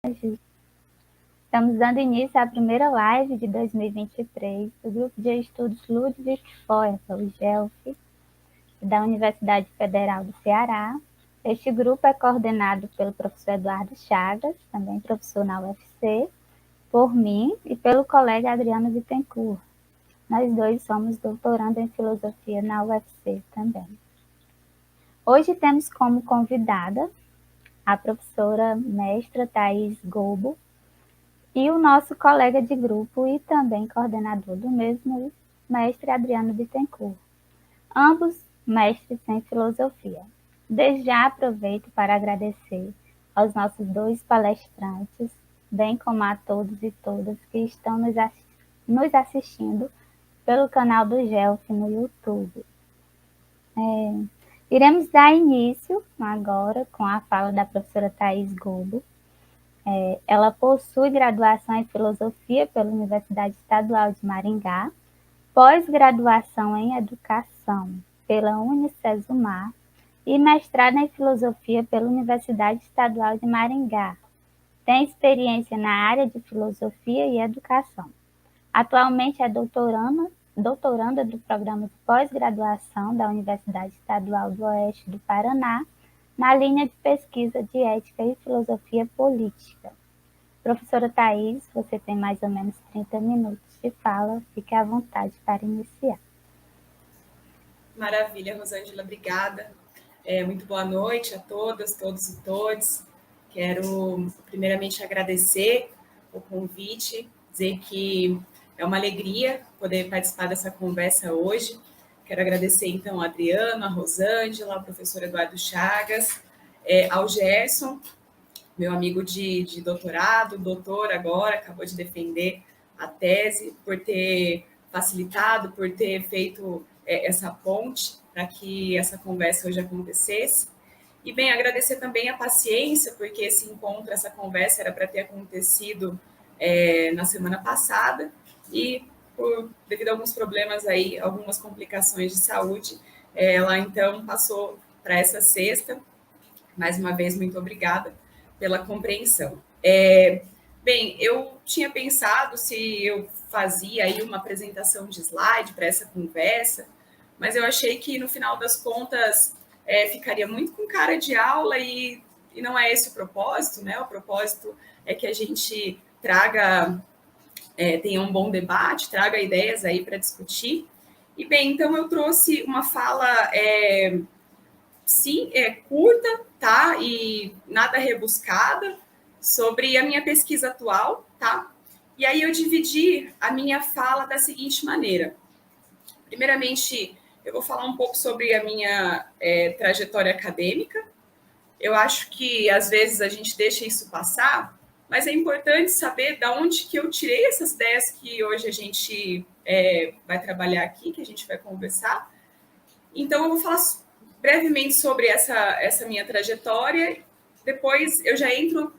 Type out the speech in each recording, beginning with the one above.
Estamos dando início à primeira live de 2023 do Grupo de Estudos Ludwig Feuerl, o GELF, da Universidade Federal do Ceará. Este grupo é coordenado pelo professor Eduardo Chagas, também professor na UFC, por mim e pelo colega Adriano Bittencourt. Nós dois somos doutorando em filosofia na UFC também. Hoje temos como convidada a professora mestra Thaís Gobo e o nosso colega de grupo e também coordenador do mesmo, mestre Adriano Bittencourt. Ambos mestres em filosofia. Desde já aproveito para agradecer aos nossos dois palestrantes, bem como a todos e todas que estão nos assistindo pelo canal do GELF no YouTube. Iremos dar início agora com a fala da professora Thaís Gobo. Ela possui graduação em filosofia pela Universidade Estadual de Maringá, pós-graduação em educação pela Unicesumar e mestrado em filosofia pela Universidade Estadual de Maringá. Tem experiência na área de filosofia e educação. Atualmente é doutoranda do programa de pós-graduação da Universidade Estadual do Oeste do Paraná, na linha de pesquisa de ética e filosofia política. Professora Thaís, você tem mais ou menos 30 minutos de fala, fique à vontade para iniciar. Maravilha, Rosângela, obrigada. Muito boa noite a todas, todos e todes. Quero primeiramente agradecer o convite, dizer que é uma alegria poder participar dessa conversa hoje. Quero agradecer, então, a Adriano, a Rosângela, ao professor Eduardo Chagas, ao Gerson, meu amigo de doutorado, doutor agora, acabou de defender a tese, por ter facilitado, por ter feito essa ponte para que essa conversa hoje acontecesse. E, bem, agradecer também a paciência, porque esse encontro, essa conversa era para ter acontecido na semana passada e, devido a alguns problemas aí, algumas complicações de saúde, ela, então, passou para essa sexta. Mais uma vez, muito obrigada pela compreensão. Bem, eu tinha pensado se eu fazia aí uma apresentação de slide para essa conversa, mas eu achei que, no final das contas, ficaria muito com cara de aula e não é esse o propósito, né? O propósito é que a gente traga, tenha um bom debate, traga ideias aí para discutir. E, bem, então eu trouxe uma fala, sim, curta, tá? E nada rebuscada, sobre a minha pesquisa atual, tá? E aí eu dividi a minha fala da seguinte maneira. Primeiramente, eu vou falar um pouco sobre a minha trajetória acadêmica. Eu acho que, às vezes, a gente deixa isso passar, mas é importante saber de onde que eu tirei essas ideias que hoje a gente vai trabalhar aqui, que a gente vai conversar. Então, eu vou falar brevemente sobre essa minha trajetória. Depois, eu já entro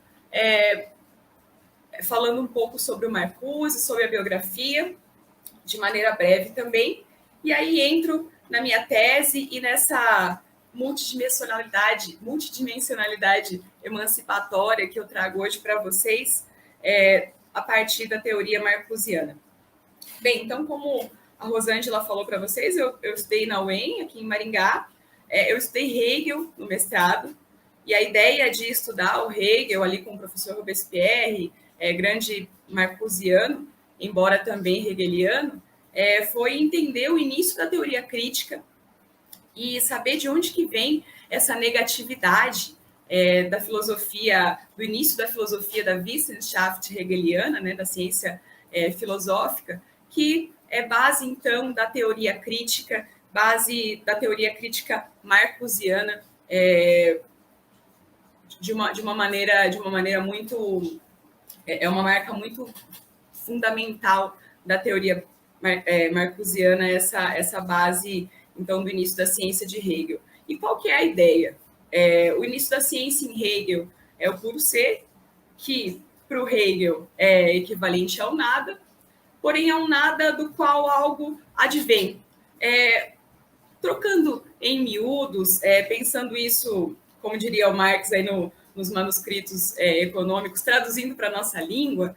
falando um pouco sobre o Marcuse, sobre a biografia, de maneira breve também. E aí entro na minha tese e nessa multidimensionalidade emancipatória que eu trago hoje para vocês, a partir da teoria marcusiana. Bem, então, como a Rosângela falou para vocês, eu estudei na UEM, aqui em Maringá, eu estudei Hegel no mestrado, e a ideia de estudar o Hegel ali com o professor Robespierre, grande marcusiano, embora também hegeliano, foi entender o início da teoria crítica e saber de onde que vem essa negatividade da filosofia, do início da filosofia da Wissenschaft hegeliana, né, da ciência filosófica, que é base, então, da teoria crítica, base da teoria crítica marcusiana, de uma maneira muito... É uma marca muito fundamental da teoria marcusiana, essa base, então, do início da ciência de Hegel. E qual que é a ideia? O início da ciência em Hegel é o puro ser, que para o Hegel é equivalente ao nada, porém é um nada do qual algo advém. Trocando em miúdos, pensando isso, como diria o Marx aí no nos manuscritos econômicos, traduzindo para a nossa língua,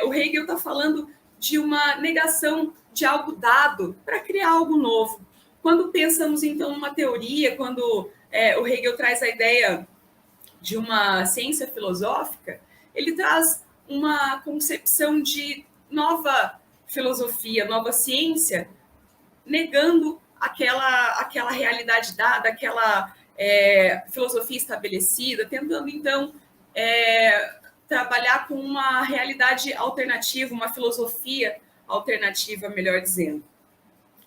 o Hegel está falando de uma negação de algo dado para criar algo novo. Quando pensamos, então, numa teoria, quando o Hegel traz a ideia de uma ciência filosófica, ele traz uma concepção de nova filosofia, nova ciência, negando aquela realidade dada, aquela filosofia estabelecida, tentando, então, trabalhar com uma realidade alternativa, uma filosofia alternativa, melhor dizendo.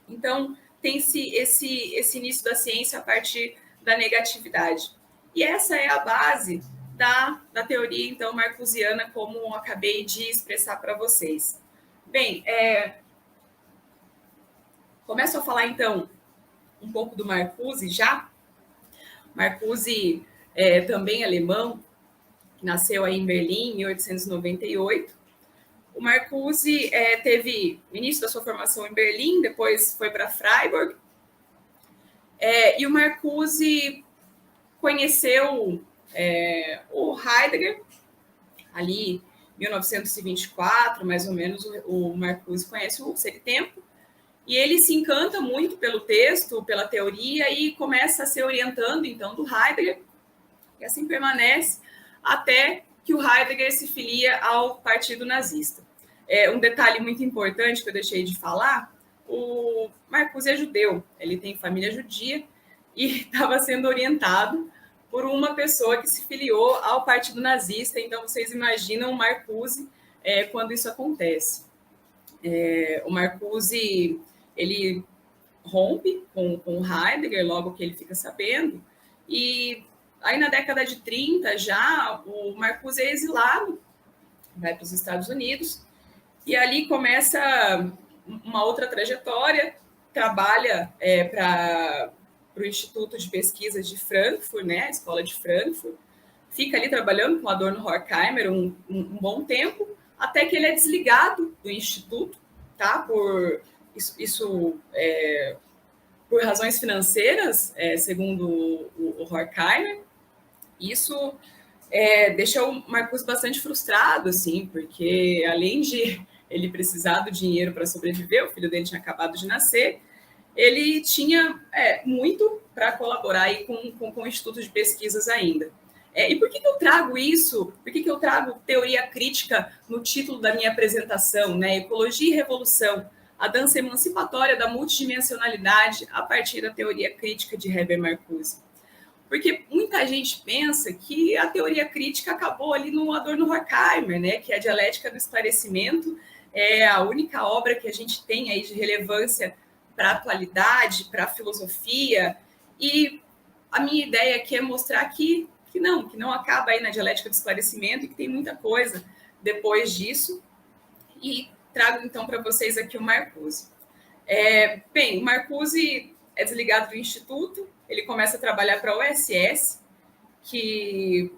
Então, tem-se esse início da ciência a partir da negatividade. E essa é a base da teoria, então, marcusiana, como eu acabei de expressar para vocês. Bem, começo a falar, então, um pouco do Marcuse já. Marcuse também alemão, que nasceu aí em Berlim, em 1898. O Marcuse teve o início da sua formação em Berlim, depois foi para Freiburg. E o Marcuse conheceu o Heidegger, ali em 1924, mais ou menos, o Marcuse conhece o Ser e Tempo, e ele se encanta muito pelo texto, pela teoria, e começa a se orientando, então, do Heidegger, e assim permanece até que o Heidegger se filia ao Partido Nazista. Um detalhe muito importante que eu deixei de falar, o Marcuse é judeu, ele tem família judia, e estava sendo orientado por uma pessoa que se filiou ao Partido Nazista. Então, vocês imaginam o Marcuse quando isso acontece. O Marcuse, ele rompe com o Heidegger logo que ele fica sabendo, e aí na década de 30 já o Marcuse é exilado, vai para os Estados Unidos, e ali começa uma outra trajetória, trabalha para o Instituto de Pesquisas de Frankfurt, né, a Escola de Frankfurt, fica ali trabalhando com Adorno Horkheimer um bom tempo, até que ele é desligado do Instituto, tá? Por por razões financeiras, segundo o Horkheimer. Isso deixa o Marcuse bastante frustrado, assim, porque além de ele precisar do dinheiro para sobreviver, o filho dele tinha acabado de nascer, ele tinha muito para colaborar aí com o Instituto de Pesquisas ainda. E por que eu trago isso? Por que eu trago teoria crítica no título da minha apresentação, né? Ecologia e Revolução, a dança emancipatória da multidimensionalidade a partir da teoria crítica de Herbert Marcuse. Porque muita gente pensa que a teoria crítica acabou ali no Adorno Horkheimer, né? Que a dialética do esclarecimento é a única obra que a gente tem aí de relevância para a atualidade, para a filosofia, e a minha ideia aqui é mostrar que não acaba aí na dialética do esclarecimento e que tem muita coisa depois disso, e trago então para vocês aqui o Marcuse. Bem, o Marcuse é desligado do Instituto, ele começa a trabalhar para a OSS, que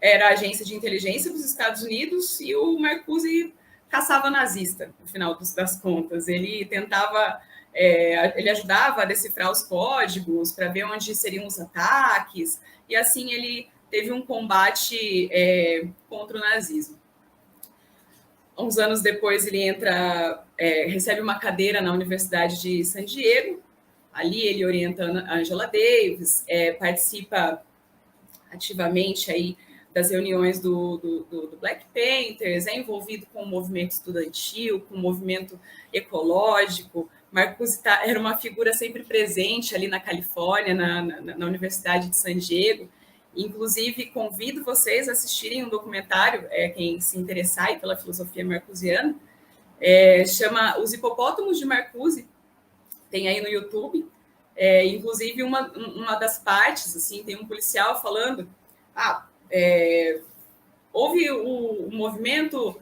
era a agência de inteligência dos Estados Unidos, e o Marcuse caçava nazista, no final das contas. Ele tentava, ele ajudava a decifrar os códigos para ver onde seriam os ataques, e assim ele teve um combate contra o nazismo. Uns anos depois ele recebe uma cadeira na Universidade de San Diego, ali ele orienta a Angela Davis, participa ativamente aí das reuniões do Black Panthers, é envolvido com o movimento estudantil, com o movimento ecológico. Marcuse era uma figura sempre presente ali na Califórnia, na Universidade de San Diego. Inclusive, convido vocês a assistirem um documentário, quem se interessar aí pela filosofia marcusiana, chama Os Hipopótamos de Marcuse, tem aí no YouTube. Inclusive, uma das partes, assim, tem um policial falando, houve o movimento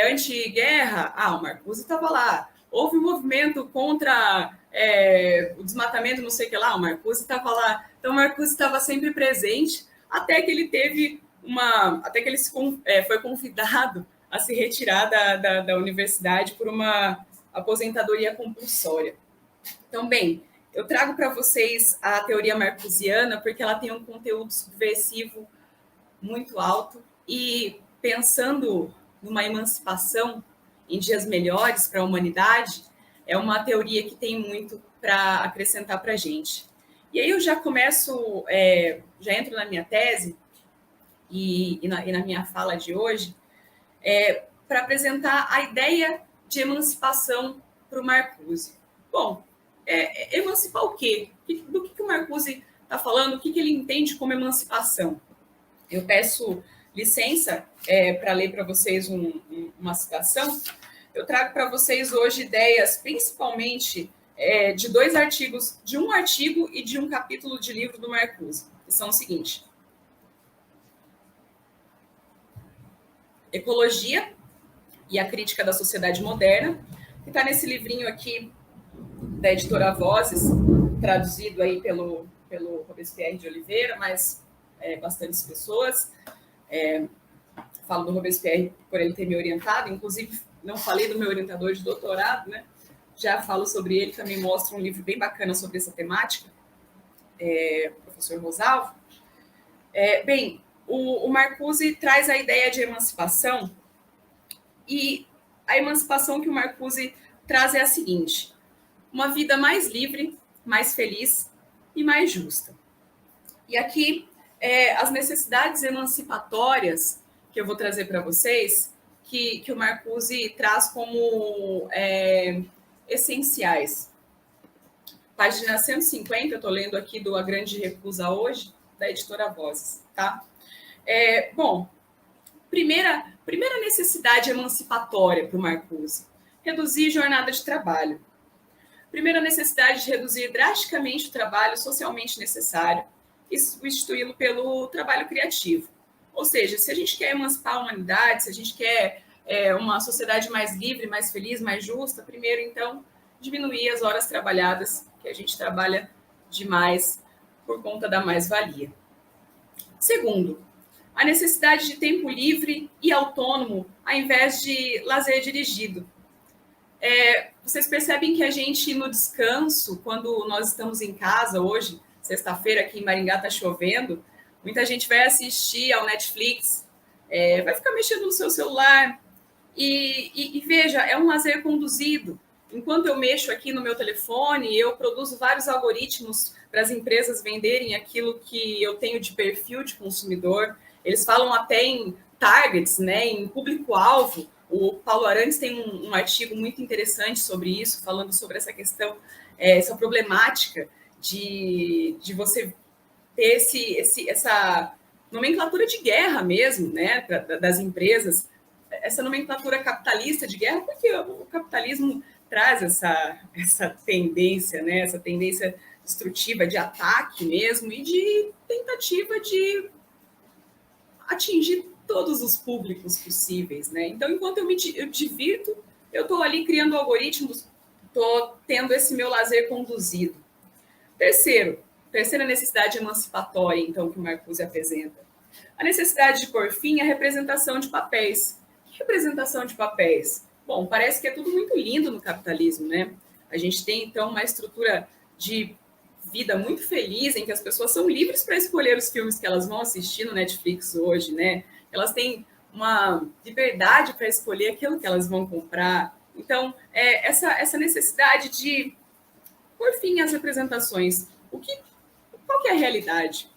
anti-guerra, o Marcuse estava lá. Houve um movimento contra o desmatamento, não sei o que lá, o Marcuse estava lá. Então, o Marcuse estava sempre presente, até que ele teve até que ele foi convidado a se retirar da universidade por uma aposentadoria compulsória. Então, bem, eu trago para vocês a teoria marcusiana porque ela tem um conteúdo subversivo muito alto e pensando numa emancipação em dias melhores para a humanidade, é uma teoria que tem muito para acrescentar para a gente. E aí eu já começo, já entro na minha tese e na minha fala de hoje, para apresentar a ideia de emancipação para o Marcuse. Bom, emancipar o quê? Do que o Marcuse está falando? O que ele entende como emancipação? Eu peço licença para ler para vocês uma citação. Eu trago para vocês hoje ideias, principalmente de dois artigos, de um artigo e de um capítulo de livro do Marcuse, que são o seguinte: Ecologia e a Crítica da Sociedade Moderna, que está nesse livrinho aqui da editora Vozes, traduzido aí pelo Robespierre de Oliveira, mas bastantes pessoas. Falo do Robespierre por ele ter me orientado, inclusive não falei do meu orientador de doutorado, né? Já falo sobre ele, também mostro um livro bem bacana sobre essa temática, professor Rosalvo. Bem, o Marcuse traz a ideia de emancipação, e a emancipação que o Marcuse traz é a seguinte: uma vida mais livre, mais feliz e mais justa. E aqui, as necessidades emancipatórias que eu vou trazer para vocês, que o Marcuse traz como essenciais. Página 150, eu estou lendo aqui do A Grande Recusa Hoje, da editora Vozes, tá? Bom, primeira necessidade emancipatória para o Marcuse: reduzir jornada de trabalho. Primeira necessidade de reduzir drasticamente o trabalho socialmente necessário e substituí-lo pelo trabalho criativo. Ou seja, se a gente quer emancipar a humanidade, se a gente quer uma sociedade mais livre, mais feliz, mais justa, primeiro, então, diminuir as horas trabalhadas, que a gente trabalha demais por conta da mais-valia. Segundo, a necessidade de tempo livre e autônomo, ao invés de lazer dirigido. Vocês percebem que a gente, no descanso, quando nós estamos em casa hoje, sexta-feira aqui em Maringá está chovendo, muita gente vai assistir ao Netflix, vai ficar mexendo no seu celular, e veja, é um lazer conduzido. Enquanto eu mexo aqui no meu telefone, eu produzo vários algoritmos para as empresas venderem aquilo que eu tenho de perfil de consumidor. Eles falam até em targets, né, em público-alvo. O Paulo Arantes tem um artigo muito interessante sobre isso, falando sobre essa questão, essa problemática de você ter essa nomenclatura de guerra mesmo, né, das empresas, essa nomenclatura capitalista de guerra, porque o capitalismo traz essa tendência, né, essa tendência destrutiva de ataque mesmo e de tentativa de atingir todos os públicos possíveis, né? Então, enquanto eu divirto, eu estou ali criando algoritmos, estou tendo esse meu lazer conduzido. Terceira necessidade emancipatória, então, que o Marcuse apresenta: a necessidade de pôr fim à representação de papéis. Que representação de papéis? Bom, parece que é tudo muito lindo no capitalismo, né? A gente tem, então, uma estrutura de vida muito feliz, em que as pessoas são livres para escolher os filmes que elas vão assistir no Netflix hoje, né? Elas têm uma liberdade para escolher aquilo que elas vão comprar. Então, essa necessidade de pôr fim às representações. Qual que é a realidade?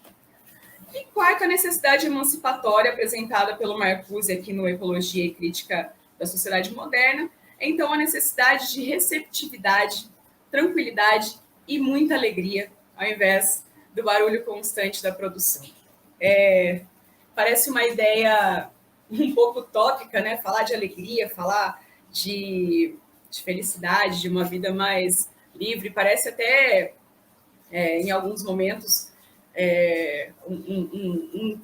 E quarta necessidade emancipatória apresentada pelo Marcuse aqui no Ecologia e Crítica da Sociedade Moderna, então a necessidade de receptividade, tranquilidade e muita alegria, ao invés do barulho constante da produção. Parece uma ideia um pouco utópica, né? Falar de alegria, falar de felicidade, de uma vida mais livre, parece até, em alguns momentos,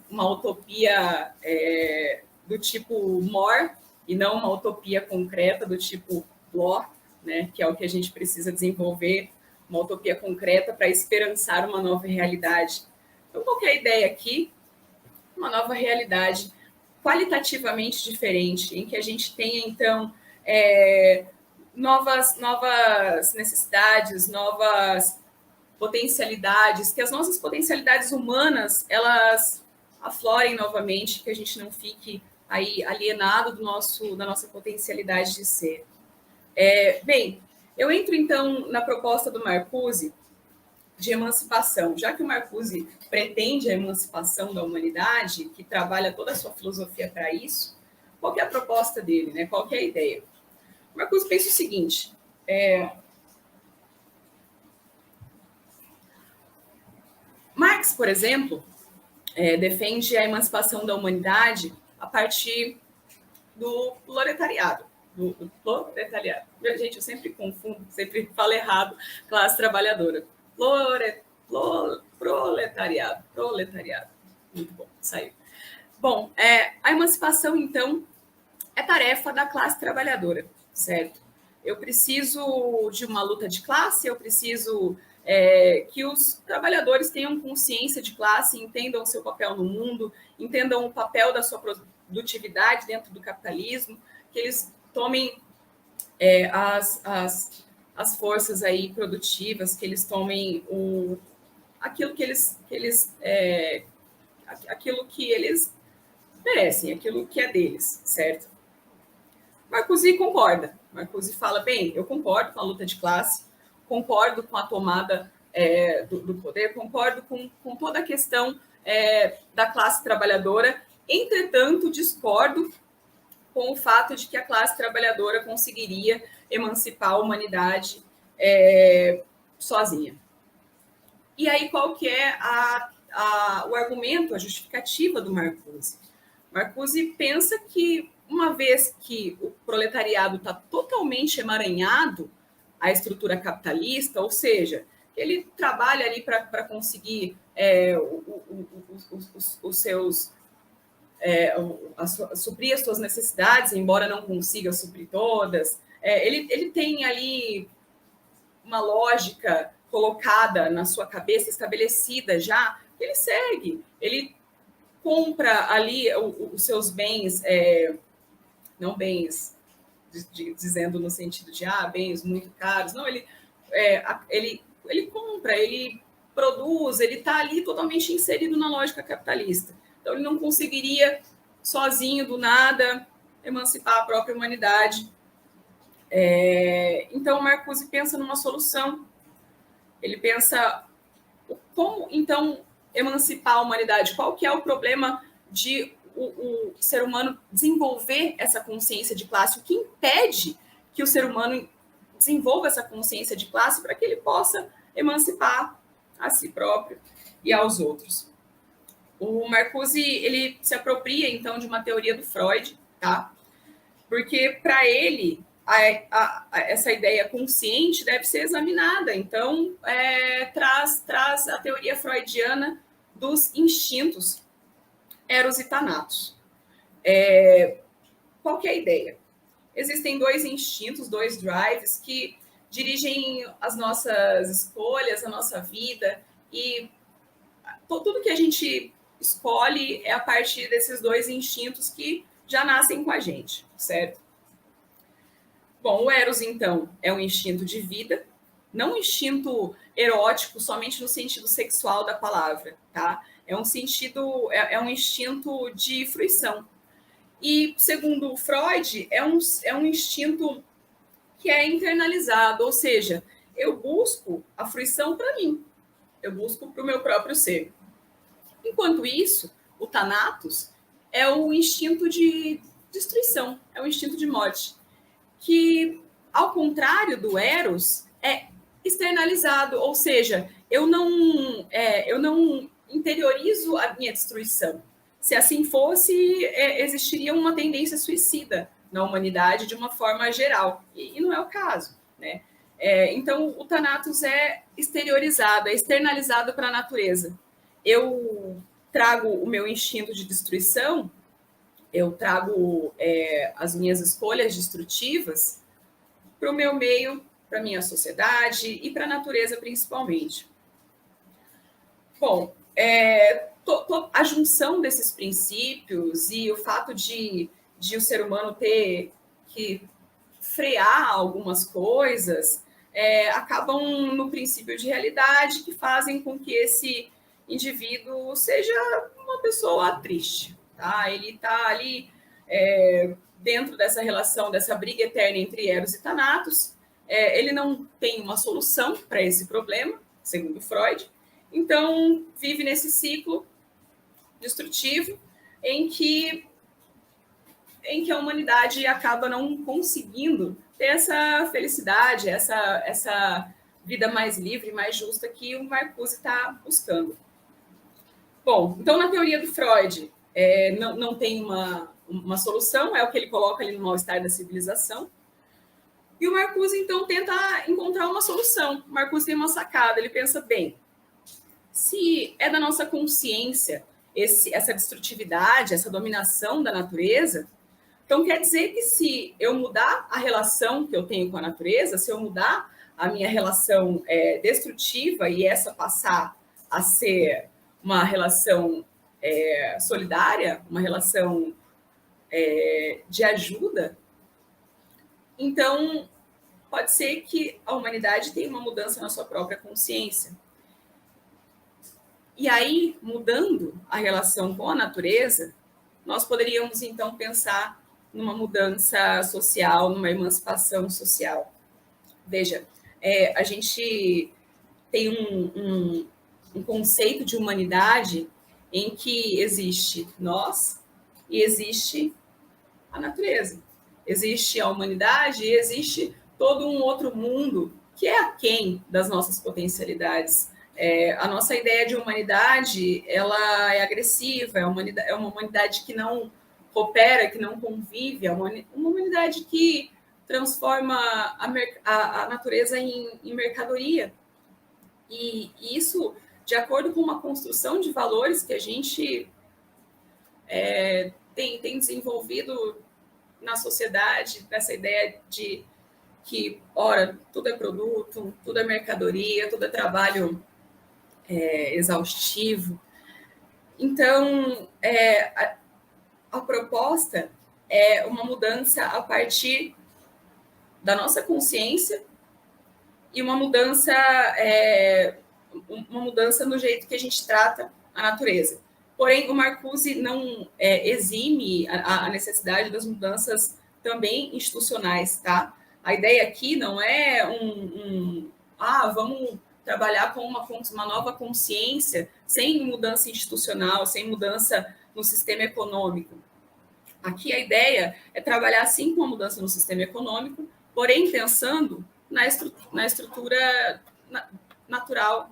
uma utopia do tipo More, e não uma utopia concreta do tipo Bloch, né? Que é o que a gente precisa desenvolver, uma utopia concreta para esperançar uma nova realidade. Então, qual que é a ideia aqui? Uma nova realidade qualitativamente diferente, em que a gente tenha, então, novas necessidades, novas potencialidades, que as nossas potencialidades humanas, elas aflorem novamente, que a gente não fique aí alienado da nossa potencialidade de ser. Bem, eu entro então na proposta do Marcuse de emancipação. Já que o Marcuse pretende a emancipação da humanidade, que trabalha toda a sua filosofia para isso, qual que é a proposta dele, né? Qual que é a ideia? O Marcuse pensa o seguinte, Marx, por exemplo, defende a emancipação da humanidade a partir do proletariado. Do proletariado. Gente, eu sempre confundo, sempre falo errado, classe trabalhadora. Proletariado. Muito bom, saiu. Bom, a emancipação, então, é tarefa da classe trabalhadora, certo? Eu preciso de uma luta de classe, eu preciso que os trabalhadores tenham consciência de classe, entendam o seu papel no mundo, entendam o papel da sua produtividade dentro do capitalismo, que eles tomem as forças aí produtivas, que eles tomem aquilo que eles merecem, aquilo que é deles, certo? Marcuse concorda. Marcuse fala, bem, eu concordo com a luta de classe, concordo com a tomada do poder, concordo com toda a questão da classe trabalhadora, entretanto, discordo com o fato de que a classe trabalhadora conseguiria emancipar a humanidade sozinha. E aí, qual que é o argumento, a justificativa do Marcuse? Marcuse pensa que, uma vez que o proletariado está totalmente emaranhado à estrutura capitalista, ou seja, ele trabalha ali para conseguir os seus suprir as suas necessidades, embora não consiga suprir todas. Ele tem ali uma lógica colocada na sua cabeça, estabelecida já, ele segue, ele compra ali os seus bens, não bens dizendo no sentido de bens muito caros, não, ele compra, ele produz, ele está ali totalmente inserido na lógica capitalista. Então, ele não conseguiria, sozinho, do nada, emancipar a própria humanidade. Então, Marcuse pensa numa solução. Ele pensa como, então, emancipar a humanidade. Qual que é o problema de o ser humano desenvolver essa consciência de classe? O que impede que o ser humano desenvolva essa consciência de classe para que ele possa emancipar a si próprio e aos outros? O Marcuse, ele se apropria, então, de uma teoria do Freud, tá? Porque, para ele, essa ideia consciente deve ser examinada. Então, traz a teoria freudiana dos instintos eros e thanatos. Qual que é a ideia? Existem dois instintos, dois drives que dirigem as nossas escolhas, a nossa vida, e tudo que a gente escolhe é a partir desses dois instintos que já nascem com a gente, certo? Bom, o eros, então, é um instinto de vida, não um instinto erótico somente no sentido sexual da palavra, tá? É um instinto de fruição. E, segundo Freud, é um instinto que é internalizado, ou seja, eu busco a fruição para mim, eu busco para o meu próprio ser. Enquanto isso, o Thanatos é o instinto de destruição, é o instinto de morte, que, ao contrário do Eros, é externalizado, ou seja, eu não interiorizo a minha destruição. Se assim fosse, existiria uma tendência suicida na humanidade de uma forma geral, e não é o caso, né? Então, o Thanatos é exteriorizado, é externalizado para a natureza. Eu trago o meu instinto de destruição, eu trago as minhas escolhas destrutivas para o meu meio, para a minha sociedade e para a natureza, principalmente. Bom, a junção desses princípios e o fato de o ser humano ter que frear algumas coisas acabam no princípio de realidade, que fazem com que indivíduo seja uma pessoa triste, tá? Ele está ali dentro dessa relação, dessa briga eterna entre Eros e Thanatos. Ele não tem uma solução para esse problema, segundo Freud, então vive nesse ciclo destrutivo em que a humanidade acaba não conseguindo ter essa felicidade, essa vida mais livre, mais justa que o Marcuse está buscando. Bom, então na teoria do Freud não tem uma solução, é o que ele coloca ali no mal-estar da civilização. E o Marcuse, então, tenta encontrar uma solução. O Marcuse tem uma sacada, ele pensa, bem, se é da nossa consciência essa destrutividade, essa dominação da natureza, então quer dizer que se eu mudar a relação que eu tenho com a natureza, se eu mudar a minha relação destrutiva e essa passar a ser uma relação solidária, uma relação de ajuda, então pode ser que a humanidade tenha uma mudança na sua própria consciência. E aí, mudando a relação com a natureza, nós poderíamos, então, pensar numa mudança social, numa emancipação social. Veja, a gente tem um conceito de humanidade em que existe nós e existe a natureza. Existe a humanidade e existe todo um outro mundo que é aquém das nossas potencialidades. A nossa ideia de humanidade, ela é agressiva, é uma humanidade que não coopera, que não convive, é uma humanidade que transforma a natureza em mercadoria. E isso, de acordo com uma construção de valores que a gente tem desenvolvido na sociedade, nessa ideia de que, ora, tudo é produto, tudo é mercadoria, tudo é trabalho exaustivo. Então, a proposta é uma mudança a partir da nossa consciência e uma mudança no jeito que a gente trata a natureza. Porém, o Marcuse não exime a necessidade das mudanças também institucionais, tá? A ideia aqui não é vamos trabalhar com uma nova consciência sem mudança institucional, sem mudança no sistema econômico. Aqui a ideia é trabalhar sim com a mudança no sistema econômico, porém pensando na estrutura natural,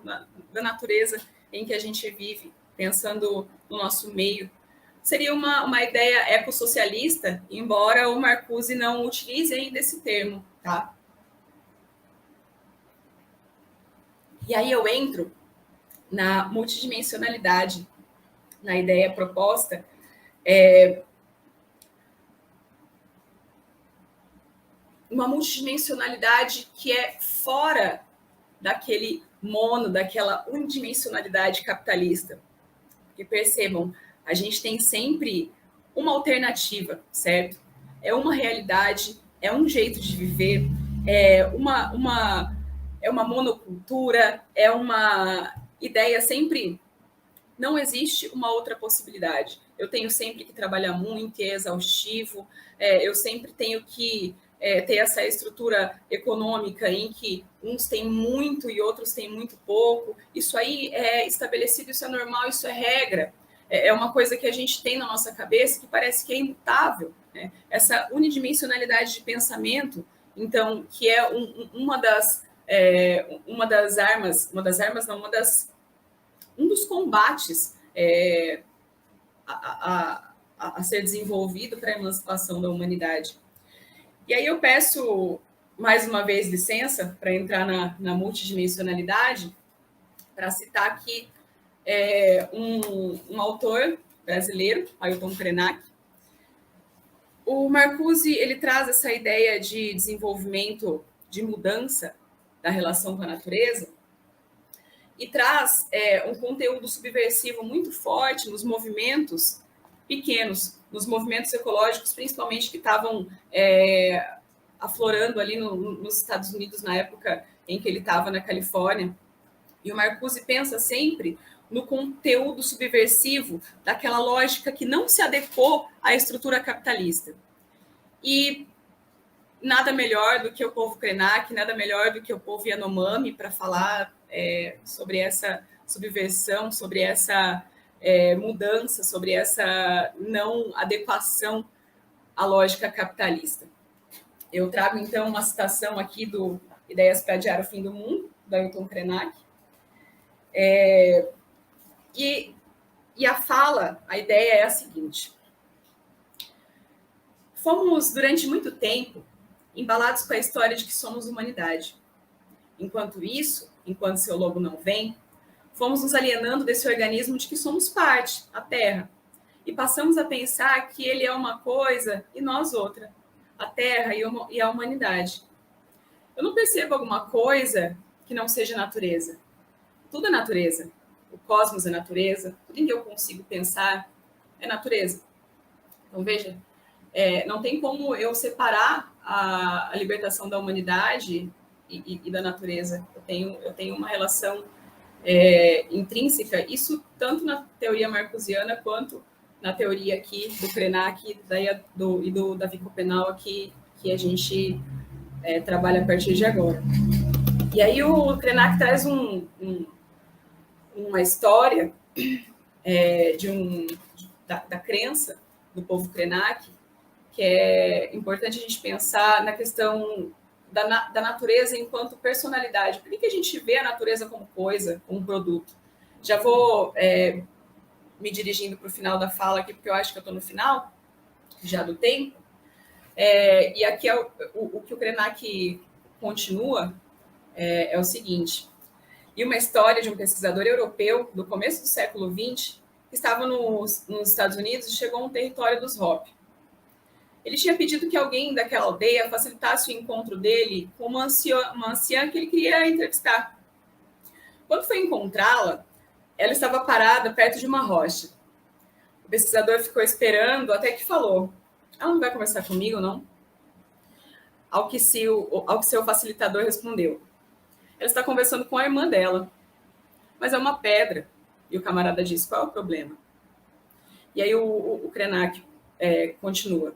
da natureza em que a gente vive, pensando no nosso meio. Seria uma ideia ecossocialista, embora o Marcuse não utilize ainda esse termo, tá? E aí eu entro na multidimensionalidade, na ideia proposta, uma multidimensionalidade que é fora daquele daquela unidimensionalidade capitalista. Porque percebam, a gente tem sempre uma alternativa, certo? É uma realidade, é um jeito de viver, é uma monocultura, é uma ideia sempre. Não existe uma outra possibilidade. Eu tenho sempre que trabalhar muito, é exaustivo, eu sempre tenho que ter essa estrutura econômica em que uns têm muito e outros têm muito pouco. Isso aí é estabelecido, isso é normal, isso é regra. É uma coisa que a gente tem na nossa cabeça que parece que é imutável, né? Essa unidimensionalidade de pensamento, então, que é uma das armas, um dos combates a ser desenvolvido para a emancipação da humanidade. E aí eu peço, mais uma vez, licença para entrar na multidimensionalidade, para citar aqui um autor brasileiro, Ailton Krenak. O Marcuse, ele traz essa ideia de desenvolvimento, de mudança da relação com a natureza, e traz um conteúdo subversivo muito forte nos movimentos pequenos, nos movimentos ecológicos, principalmente que estavam aflorando ali nos Estados Unidos na época em que ele estava na Califórnia. E o Marcuse pensa sempre no conteúdo subversivo daquela lógica que não se adequou à estrutura capitalista. E nada melhor do que o povo Krenak, nada melhor do que o povo Yanomami para falar sobre essa subversão, sobre essa mudança, sobre essa não adequação à lógica capitalista. Eu trago, então, uma citação aqui do Ideias para Adiar o Fim do Mundo, do Ailton Krenak. E a fala, a ideia é a seguinte: fomos, durante muito tempo, embalados com a história de que somos humanidade. Enquanto isso, enquanto seu lobo não vem, fomos nos alienando desse organismo de que somos parte, a Terra, e passamos a pensar que ele é uma coisa e nós outra, a Terra e a humanidade. Eu não percebo alguma coisa que não seja natureza. Tudo é natureza. O cosmos é natureza. Tudo em que eu consigo pensar é natureza. Então, veja, não tem como eu separar a libertação da humanidade e da natureza. Eu tenho uma relação intrínseca, isso tanto na teoria marcusiana quanto na teoria aqui do Krenak e do Davi Copenau que a gente trabalha a partir de agora. E aí o Krenak traz uma história da crença do povo Krenak, que é importante a gente pensar na questão da natureza enquanto personalidade. Por que a gente vê a natureza como coisa, como produto? Já vou me dirigindo para o final da fala aqui, porque eu acho que eu estou no final já do tempo. E aqui o que o Krenak continua é o seguinte: e uma história de um pesquisador europeu do começo do século XX que estava nos Estados Unidos e chegou a um território dos Hopi. Ele tinha pedido que alguém daquela aldeia facilitasse o encontro dele com uma anciã que ele queria entrevistar. Quando foi encontrá-la, ela estava parada perto de uma rocha. O pesquisador ficou esperando até que falou: ela não vai conversar comigo, não? Ao que seu facilitador respondeu: ela está conversando com a irmã dela. Mas é uma pedra. E o camarada disse: qual é o problema? E aí o Krenak continua: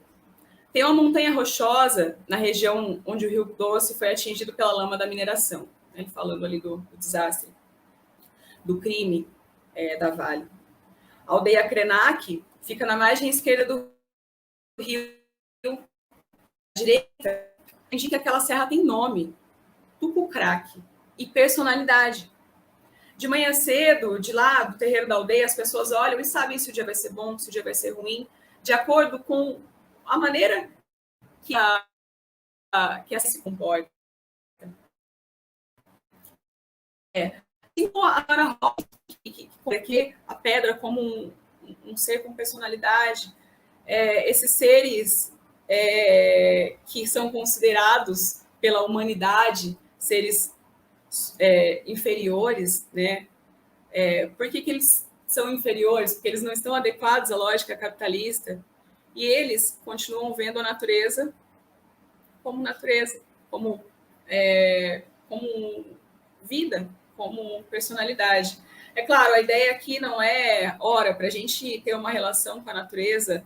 tem uma montanha rochosa na região onde o Rio Doce foi atingido pela lama da mineração. Ele falando ali do desastre, do crime da Vale. A aldeia Krenak fica na margem esquerda do rio. À direita, indica que aquela serra tem nome, Tucucraque, e personalidade. De manhã cedo, de lá, do terreiro da aldeia, as pessoas olham e sabem se o dia vai ser bom, se o dia vai ser ruim, de acordo com a maneira que a se comporta. Que a pedra como um ser com personalidade, esses seres que são considerados pela humanidade seres inferiores, né? Por que eles são inferiores? Porque eles não estão adequados à lógica capitalista e eles continuam vendo a natureza, como vida, como personalidade. É claro, a ideia aqui não é, para a gente ter uma relação com a natureza,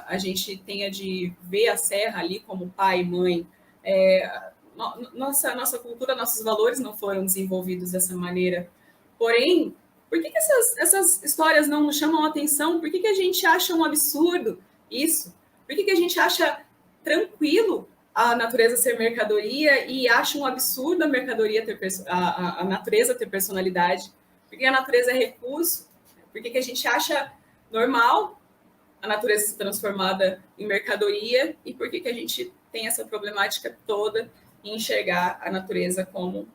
a gente tenha de ver a serra ali como pai e mãe. Nossa cultura, nossos valores não foram desenvolvidos dessa maneira. Porém, por que essas histórias não nos chamam a atenção? Por que a gente acha um absurdo isso? Por que a gente acha tranquilo a natureza ser mercadoria e acha um absurdo a mercadoria a natureza ter personalidade? Por que a natureza é recurso? Por que a gente acha normal a natureza ser transformada em mercadoria? E por que a gente tem essa problemática toda em enxergar a natureza como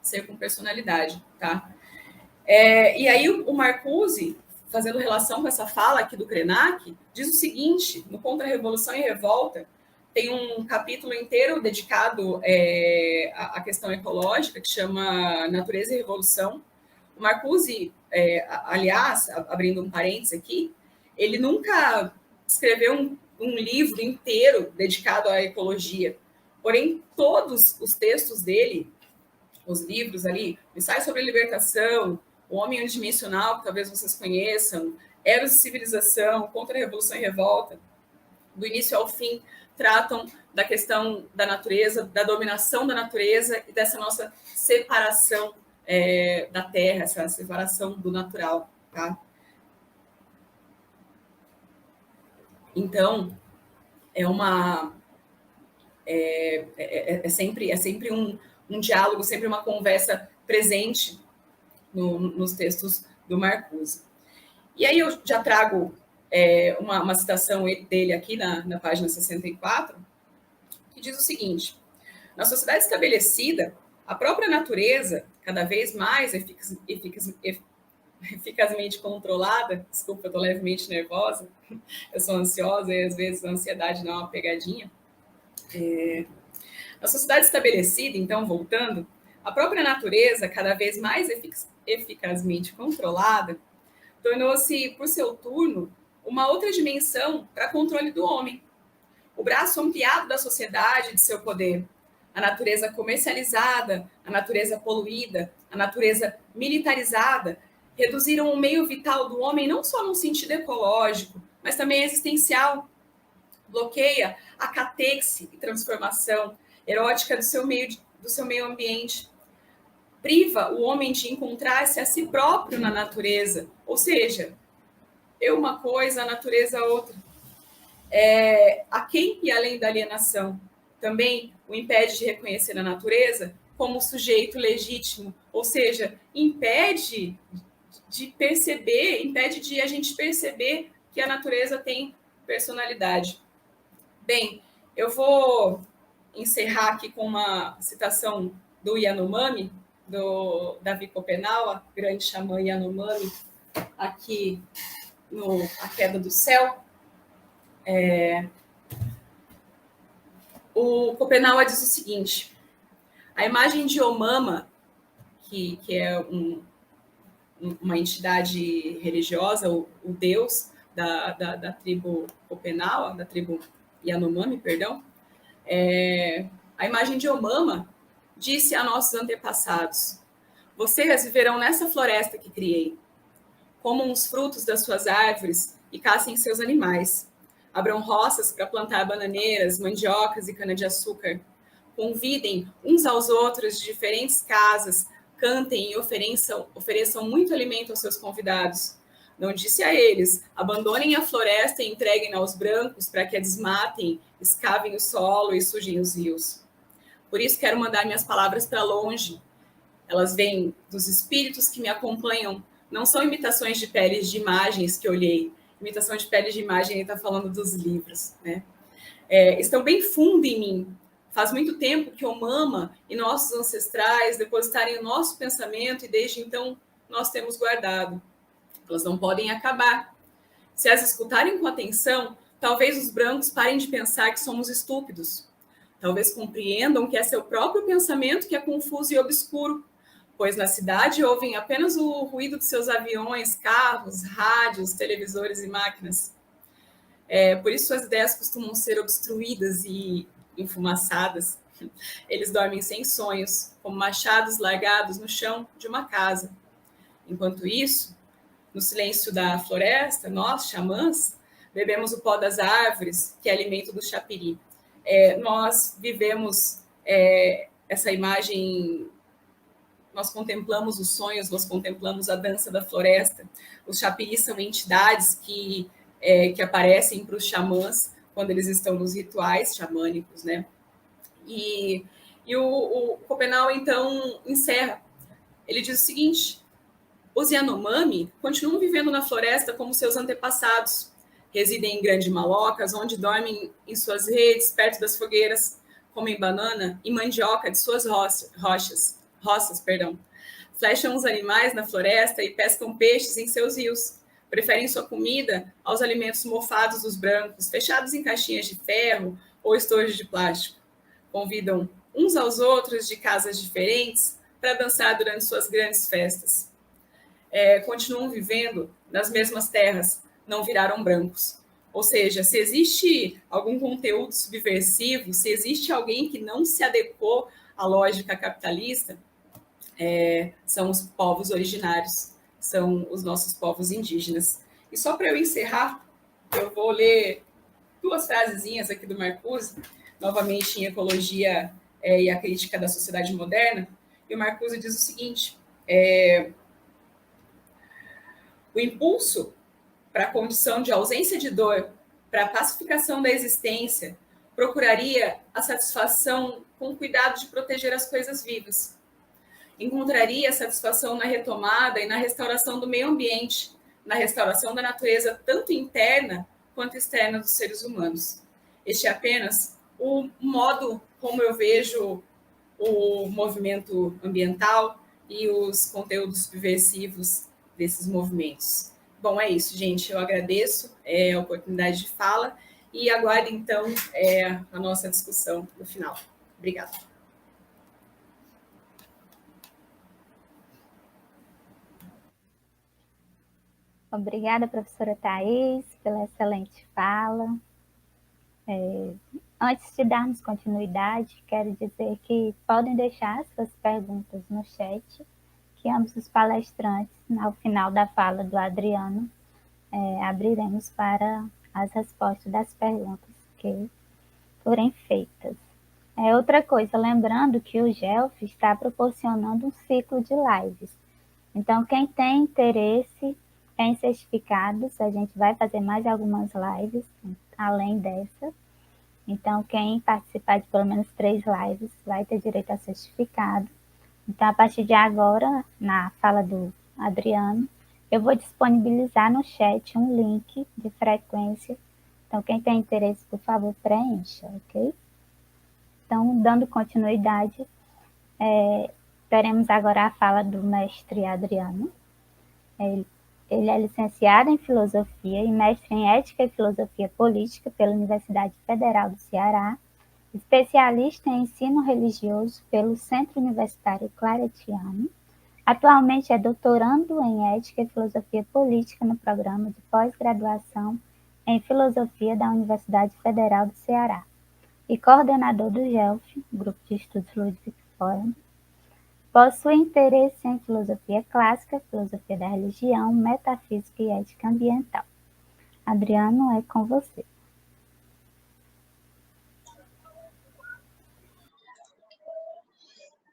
ser com personalidade, tá? E aí o Marcuse, fazendo relação com essa fala aqui do Krenak, diz o seguinte: no Contra-Revolução e Revolta, tem um capítulo inteiro dedicado à questão ecológica, que chama Natureza e Revolução. O Marcuse, aliás, abrindo um parênteses aqui, ele nunca escreveu um livro inteiro dedicado à ecologia. Porém, todos os textos dele, os livros ali, o Ensaio sobre a Libertação, O Homem Unidimensional, que talvez vocês conheçam, Eros e Civilização, Contra a Revolução e Revolta, do início ao fim, tratam da questão da natureza, da dominação da natureza e dessa nossa separação da terra, essa separação do natural, tá? Então, sempre um diálogo, sempre uma conversa presente nos textos do Marcuse. E aí eu já trago uma citação dele aqui na página 64, que diz o seguinte: na sociedade estabelecida, a própria natureza, cada vez mais eficazmente controlada, desculpa, eu estou levemente nervosa, eu sou ansiosa e às vezes a ansiedade dá uma pegadinha. Na sociedade estabelecida, então, voltando, a própria natureza, cada vez mais eficazmente controlada, tornou-se, por seu turno, uma outra dimensão para controle do homem. O braço ampliado da sociedade, de seu poder, a natureza comercializada, a natureza poluída, a natureza militarizada, reduziram o meio vital do homem não só no sentido ecológico, mas também existencial. Bloqueia a catexe e transformação erótica do seu meio ambiente. Priva o homem de encontrar-se a si próprio na natureza, ou seja, eu uma coisa, a natureza outra. Aquém e além da alienação. Também o impede de reconhecer a natureza como sujeito legítimo, ou seja, impede de a gente perceber que a natureza tem personalidade. Bem, eu vou encerrar aqui com uma citação do Yanomami, do Davi Copenaua, grande xamã Yanomami, aqui no A Queda do Céu. O Copenaua diz o seguinte: a imagem de Omama, que é uma entidade religiosa, o deus da tribo Copenaua, da tribo Yanomami, perdão, a imagem de Omama disse a nossos antepassados: vocês viverão nessa floresta que criei, comam os frutos das suas árvores e caçem seus animais. Abram roças para plantar bananeiras, mandiocas e cana-de-açúcar. Convidem uns aos outros de diferentes casas, cantem e ofereçam muito alimento aos seus convidados. Não disse a eles: abandonem a floresta e entreguem-na aos brancos para que a desmatem, escavem o solo e sujem os rios. Por isso quero mandar minhas palavras para longe. Elas vêm dos espíritos que me acompanham. Não são imitações de peles de imagens que olhei. Imitação de peles de imagem, ele está falando dos livros, né? Estão bem fundo em mim. Faz muito tempo que Omama e nossos ancestrais depositarem o nosso pensamento e desde então nós temos guardado. Elas não podem acabar. Se as escutarem com atenção, talvez os brancos parem de pensar que somos estúpidos. Talvez compreendam que é seu próprio pensamento que é confuso e obscuro, pois na cidade ouvem apenas o ruído de seus aviões, carros, rádios, televisores e máquinas. Por isso suas ideias costumam ser obstruídas e enfumaçadas. Eles dormem sem sonhos, como machados largados no chão de uma casa. Enquanto isso, no silêncio da floresta, nós, xamãs, bebemos o pó das árvores, que é alimento do chapiri. Nós vivemos essa imagem. Nós contemplamos os sonhos, nós contemplamos a dança da floresta. Os chapiris são entidades que aparecem para os xamãs quando eles estão nos rituais xamânicos, né? E o Copenaua, então, encerra. Ele diz o seguinte: os Yanomami continuam vivendo na floresta como seus antepassados. Residem em grandes malocas, onde dormem em suas redes, perto das fogueiras, comem banana e mandioca de suas roças, flecham os animais na floresta e pescam peixes em seus rios. Preferem sua comida aos alimentos mofados dos brancos, fechados em caixinhas de ferro ou estojos de plástico. Convidam uns aos outros de casas diferentes para dançar durante suas grandes festas. Continuam vivendo nas mesmas terras, não viraram brancos. Ou seja, se existe algum conteúdo subversivo, se existe alguém que não se adequou à lógica capitalista, são os povos originários. são os nossos povos indígenas. E só para eu encerrar, eu vou ler duas frasezinhas aqui do Marcuse, novamente em Ecologia e a Crítica da Sociedade Moderna. E o Marcuse diz o seguinte: o impulso para a condição de ausência de dor, para a pacificação da existência, procuraria a satisfação com o cuidado de proteger as coisas vivas. Encontraria satisfação na retomada e na restauração do meio ambiente, na restauração da natureza, tanto interna quanto externa dos seres humanos. Este é apenas o modo como eu vejo o movimento ambiental e os conteúdos subversivos desses movimentos. Bom, é isso, gente. Eu agradeço a oportunidade de fala e aguardo, então, a nossa discussão no final. Obrigada. Obrigada, professora Thais, pela excelente fala. Antes de darmos continuidade, quero dizer que podem deixar suas perguntas no chat, que ambos os palestrantes, ao final da fala do Adriano, abriremos para as respostas das perguntas que forem feitas. Outra coisa, lembrando que o GELF está proporcionando um ciclo de lives. Então, quem tem interesse em certificados, a gente vai fazer mais algumas lives, além dessa. Então, quem participar de pelo menos 3 lives vai ter direito a certificado. Então, a partir de agora, na fala do Adriano, eu vou disponibilizar no chat um link de frequência. Então, quem tem interesse, por favor, preencha, ok? Então, dando continuidade, teremos agora a fala do mestre Adriano. Ele é licenciado em Filosofia e mestre em Ética e Filosofia Política pela Universidade Federal do Ceará, especialista em ensino religioso pelo Centro Universitário Claretiano. Atualmente é doutorando em Ética e Filosofia Política no programa de pós-graduação em Filosofia da Universidade Federal do Ceará e coordenador do GELF, Grupo de Estudos Ludwig Feuerbach. Possui interesse em filosofia clássica, filosofia da religião, metafísica e ética ambiental. Adriano, é com você.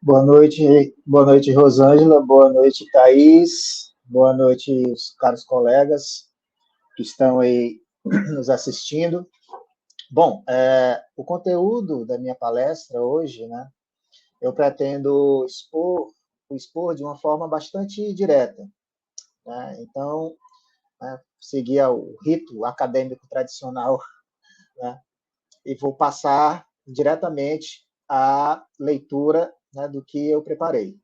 Boa noite, Rosângela, boa noite, Thaís, boa noite, os caros colegas que estão aí nos assistindo. Bom, o conteúdo da minha palestra hoje, né, eu pretendo expor de uma forma bastante direta, né? Então, seguir o rito acadêmico tradicional, né, e vou passar diretamente à leitura, né, do que eu preparei,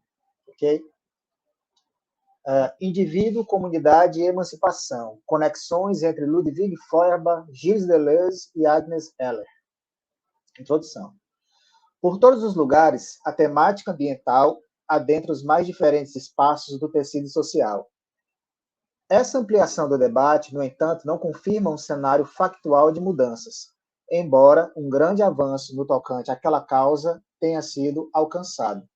ok? Indivíduo, comunidade e emancipação. Conexões entre Ludwig Feuerbach, Gilles Deleuze e Agnes Heller. Introdução. Por todos os lugares, a temática ambiental adentra os mais diferentes espaços do tecido social. Essa ampliação do debate, no entanto, não confirma um cenário factual de mudanças, embora um grande avanço no tocante àquela causa tenha sido alcançado.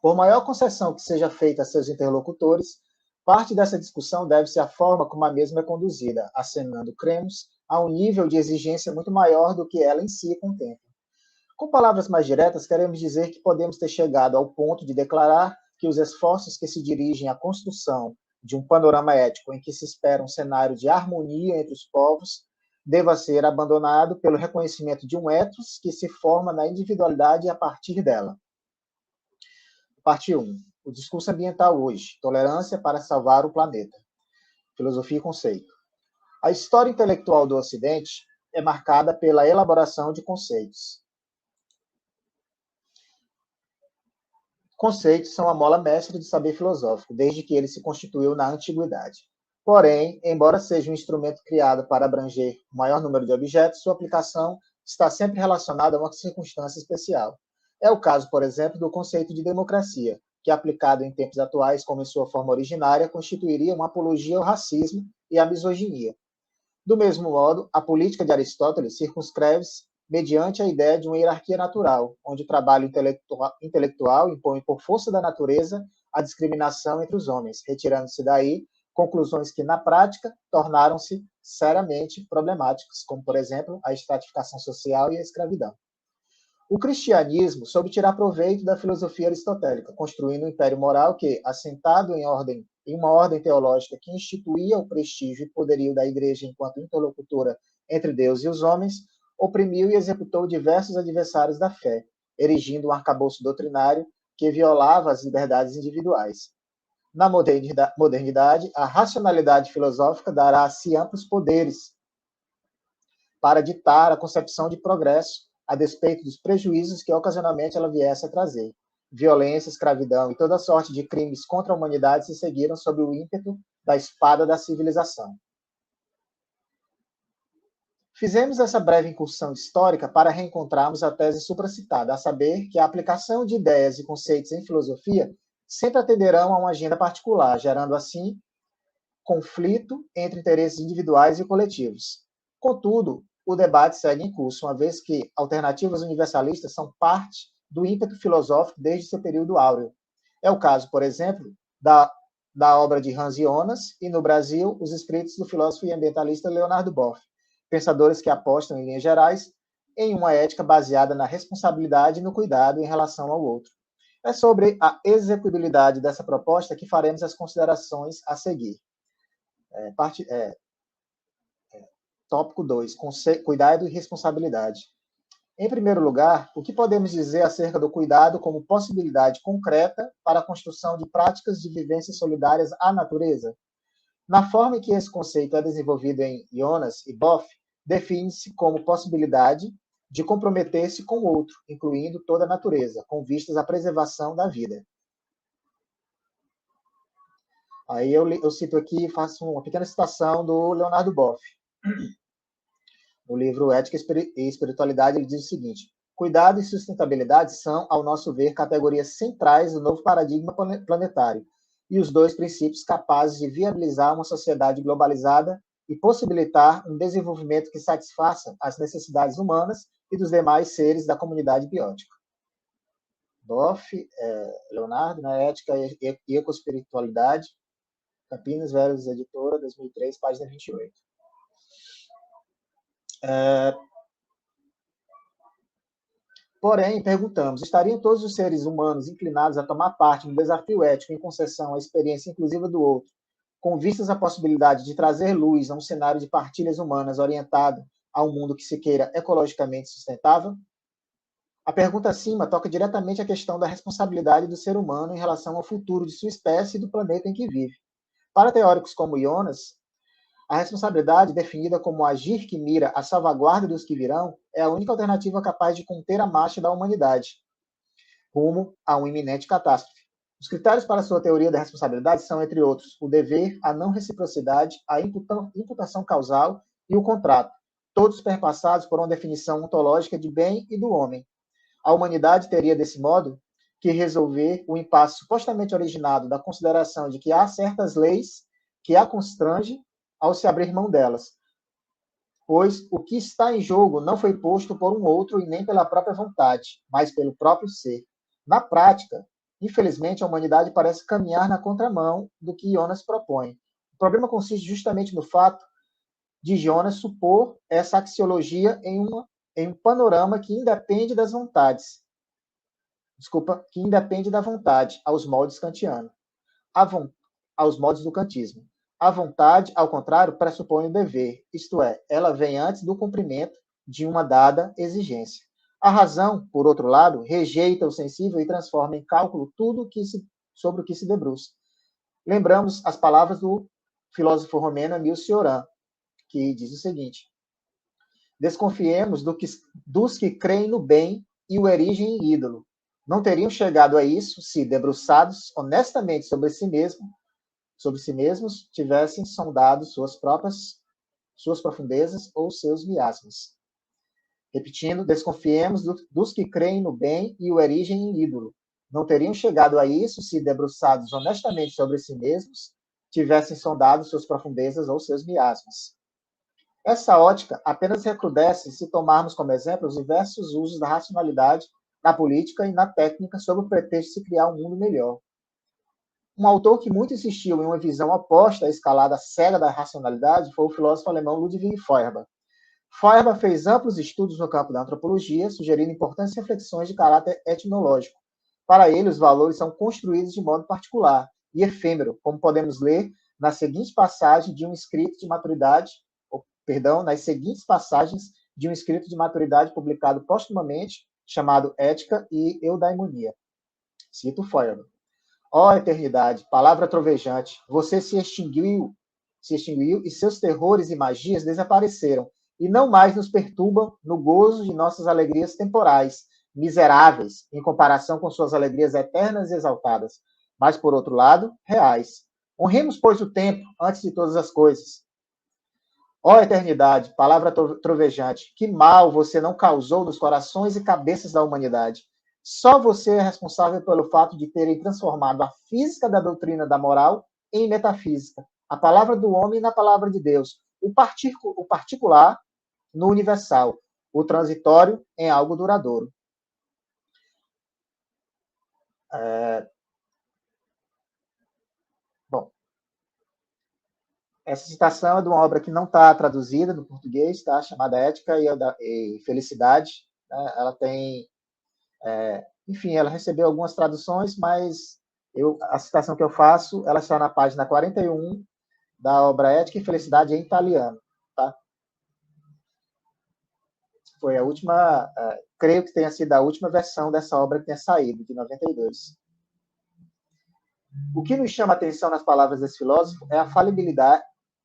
Por maior concessão que seja feita a seus interlocutores, parte dessa discussão deve-se à forma como a mesma é conduzida, acenando, cremos, a um nível de exigência muito maior do que ela em si contempla. Com palavras mais diretas, queremos dizer que podemos ter chegado ao ponto de declarar que os esforços que se dirigem à construção de um panorama ético em que se espera um cenário de harmonia entre os povos deva ser abandonado pelo reconhecimento de um ethos que se forma na individualidade a partir dela. Parte 1. O discurso ambiental hoje. Tolerância para salvar o planeta. Filosofia e conceito. A história intelectual do Ocidente é marcada pela elaboração de conceitos. Conceitos são a mola mestra do saber filosófico, desde que ele se constituiu na antiguidade. Porém, embora seja um instrumento criado para abranger o maior número de objetos, sua aplicação está sempre relacionada a uma circunstância especial. É o caso, por exemplo, do conceito de democracia, que, aplicado em tempos atuais como em sua forma originária, constituiria uma apologia ao racismo e à misoginia. Do mesmo modo, a política de Aristóteles circunscreve-se mediante a ideia de uma hierarquia natural, onde o trabalho intelectual impõe por força da natureza a discriminação entre os homens, retirando-se daí conclusões que, na prática, tornaram-se seriamente problemáticas, como, por exemplo, a estratificação social e a escravidão. O cristianismo soube tirar proveito da filosofia aristotélica, construindo um império moral que, assentado em uma ordem teológica que instituía o prestígio e poderio da igreja enquanto interlocutora entre Deus e os homens, oprimiu e executou diversos adversários da fé, erigindo um arcabouço doutrinário que violava as liberdades individuais. Na modernidade, a racionalidade filosófica dará a si amplos poderes para ditar a concepção de progresso, a despeito dos prejuízos que ocasionalmente ela viesse a trazer. Violência, escravidão e toda sorte de crimes contra a humanidade se seguiram sob o ímpeto da espada da civilização. Fizemos essa breve incursão histórica para reencontrarmos a tese supracitada, a saber que a aplicação de ideias e conceitos em filosofia sempre atenderão a uma agenda particular, gerando assim conflito entre interesses individuais e coletivos. Contudo, o debate segue em curso, uma vez que alternativas universalistas são parte do ímpeto filosófico desde seu período áureo. É o caso, por exemplo, da obra de Hans Jonas e, no Brasil, os escritos do filósofo e ambientalista Leonardo Boff, pensadores que apostam, em linhas gerais, em uma ética baseada na responsabilidade e no cuidado em relação ao outro. É sobre a execuibilidade dessa proposta que faremos as considerações a seguir. Tópico 2, cuidado e responsabilidade. Em primeiro lugar, o que podemos dizer acerca do cuidado como possibilidade concreta para a construção de práticas de vivências solidárias à natureza? Na forma em que esse conceito é desenvolvido em Jonas e Boff, define-se como possibilidade de comprometer-se com o outro, incluindo toda a natureza, com vistas à preservação da vida. Aí eu cito aqui, faço uma pequena citação do Leonardo Boff. No livro Ética e Espiritualidade, ele diz o seguinte: cuidado e sustentabilidade são, ao nosso ver, categorias centrais do novo paradigma planetário, e os dois princípios capazes de viabilizar uma sociedade globalizada e possibilitar um desenvolvimento que satisfaça as necessidades humanas e dos demais seres da comunidade biótica. Boff, Leonardo, na Ética e Ecospiritualidade, Campinas Velhos Editora, 2003, página 28. Porém, perguntamos, estariam todos os seres humanos inclinados a tomar parte no desafio ético em concessão à experiência inclusiva do outro, com vistas à possibilidade de trazer luz a um cenário de partilhas humanas orientado a um mundo que se queira ecologicamente sustentável? A pergunta acima toca diretamente à questão da responsabilidade do ser humano em relação ao futuro de sua espécie e do planeta em que vive. Para teóricos como Jonas, a responsabilidade, definida como agir que mira a salvaguarda dos que virão, é a única alternativa capaz de conter a marcha da humanidade rumo a uma iminente catástrofe. Os critérios para sua teoria da responsabilidade são, entre outros, o dever, a não reciprocidade, a imputação causal e o contrato, todos perpassados por uma definição ontológica de bem e do homem. A humanidade teria, desse modo, que resolver o impasse supostamente originado da consideração de que há certas leis que a constrangem ao se abrir mão delas, pois o que está em jogo não foi posto por um outro e nem pela própria vontade, mas pelo próprio ser. Na prática, infelizmente, a humanidade parece caminhar na contramão do que Jonas propõe. O problema consiste justamente no fato de Jonas supor essa axiologia em um panorama que independe das vontades. Que independe da vontade, aos moldes kantianos, aos moldes do kantismo. A vontade, ao contrário, pressupõe o dever, isto é, ela vem antes do cumprimento de uma dada exigência. A razão, por outro lado, rejeita o sensível e transforma em cálculo tudo sobre o que se debruça. Lembramos as palavras do filósofo romeno Emile Cioran, que diz o seguinte: desconfiemos dos que creem no bem e o erigem em ídolo. Não teriam chegado a isso se, debruçados honestamente sobre si mesmos, tivessem sondado suas profundezas ou seus miasmas. Repetindo, desconfiemos dos que creem no bem e o erigem em ídolo. Não teriam chegado a isso se, debruçados honestamente sobre si mesmos, tivessem sondado suas profundezas ou seus miasmas. Essa ótica apenas recrudesce se tomarmos como exemplo os diversos usos da racionalidade na política e na técnica sob o pretexto de se criar um mundo melhor. Um autor que muito insistiu em uma visão oposta à escalada cega da racionalidade foi o filósofo alemão Ludwig Feuerbach. Feuerbach fez amplos estudos no campo da antropologia, sugerindo importantes reflexões de caráter etnológico. Para ele, os valores são construídos de modo particular e efêmero, como podemos ler nas seguintes passagens de um escrito de maturidade, nas seguintes passagens de um escrito de maturidade publicado póstumamente, chamado Ética e Eudaimonia. Cito Feuerbach. Ó eternidade, palavra trovejante, você se extinguiu e seus terrores e magias desapareceram, e não mais nos perturbam no gozo de nossas alegrias temporais, miseráveis, em comparação com suas alegrias eternas e exaltadas, mas, por outro lado, reais. Honremos, pois, o tempo antes de todas as coisas. Ó eternidade, palavra trovejante, que mal você não causou nos corações e cabeças da humanidade. Só você é responsável pelo fato de terem transformado a física da doutrina da moral em metafísica, a palavra do homem na palavra de Deus, o particular no universal, o transitório em algo duradouro. Bom, essa citação é de uma obra que não está traduzida no português, tá? Chamada Ética e Felicidade. Né? Ela tem... enfim, ela recebeu algumas traduções, mas a citação que eu faço, ela está na página 41 da obra Ética e Felicidade em italiano. Tá? Foi a última, creio que tenha sido a última versão dessa obra que tenha saído, de 92. O que nos chama a atenção nas palavras desse filósofo é a falibilidade,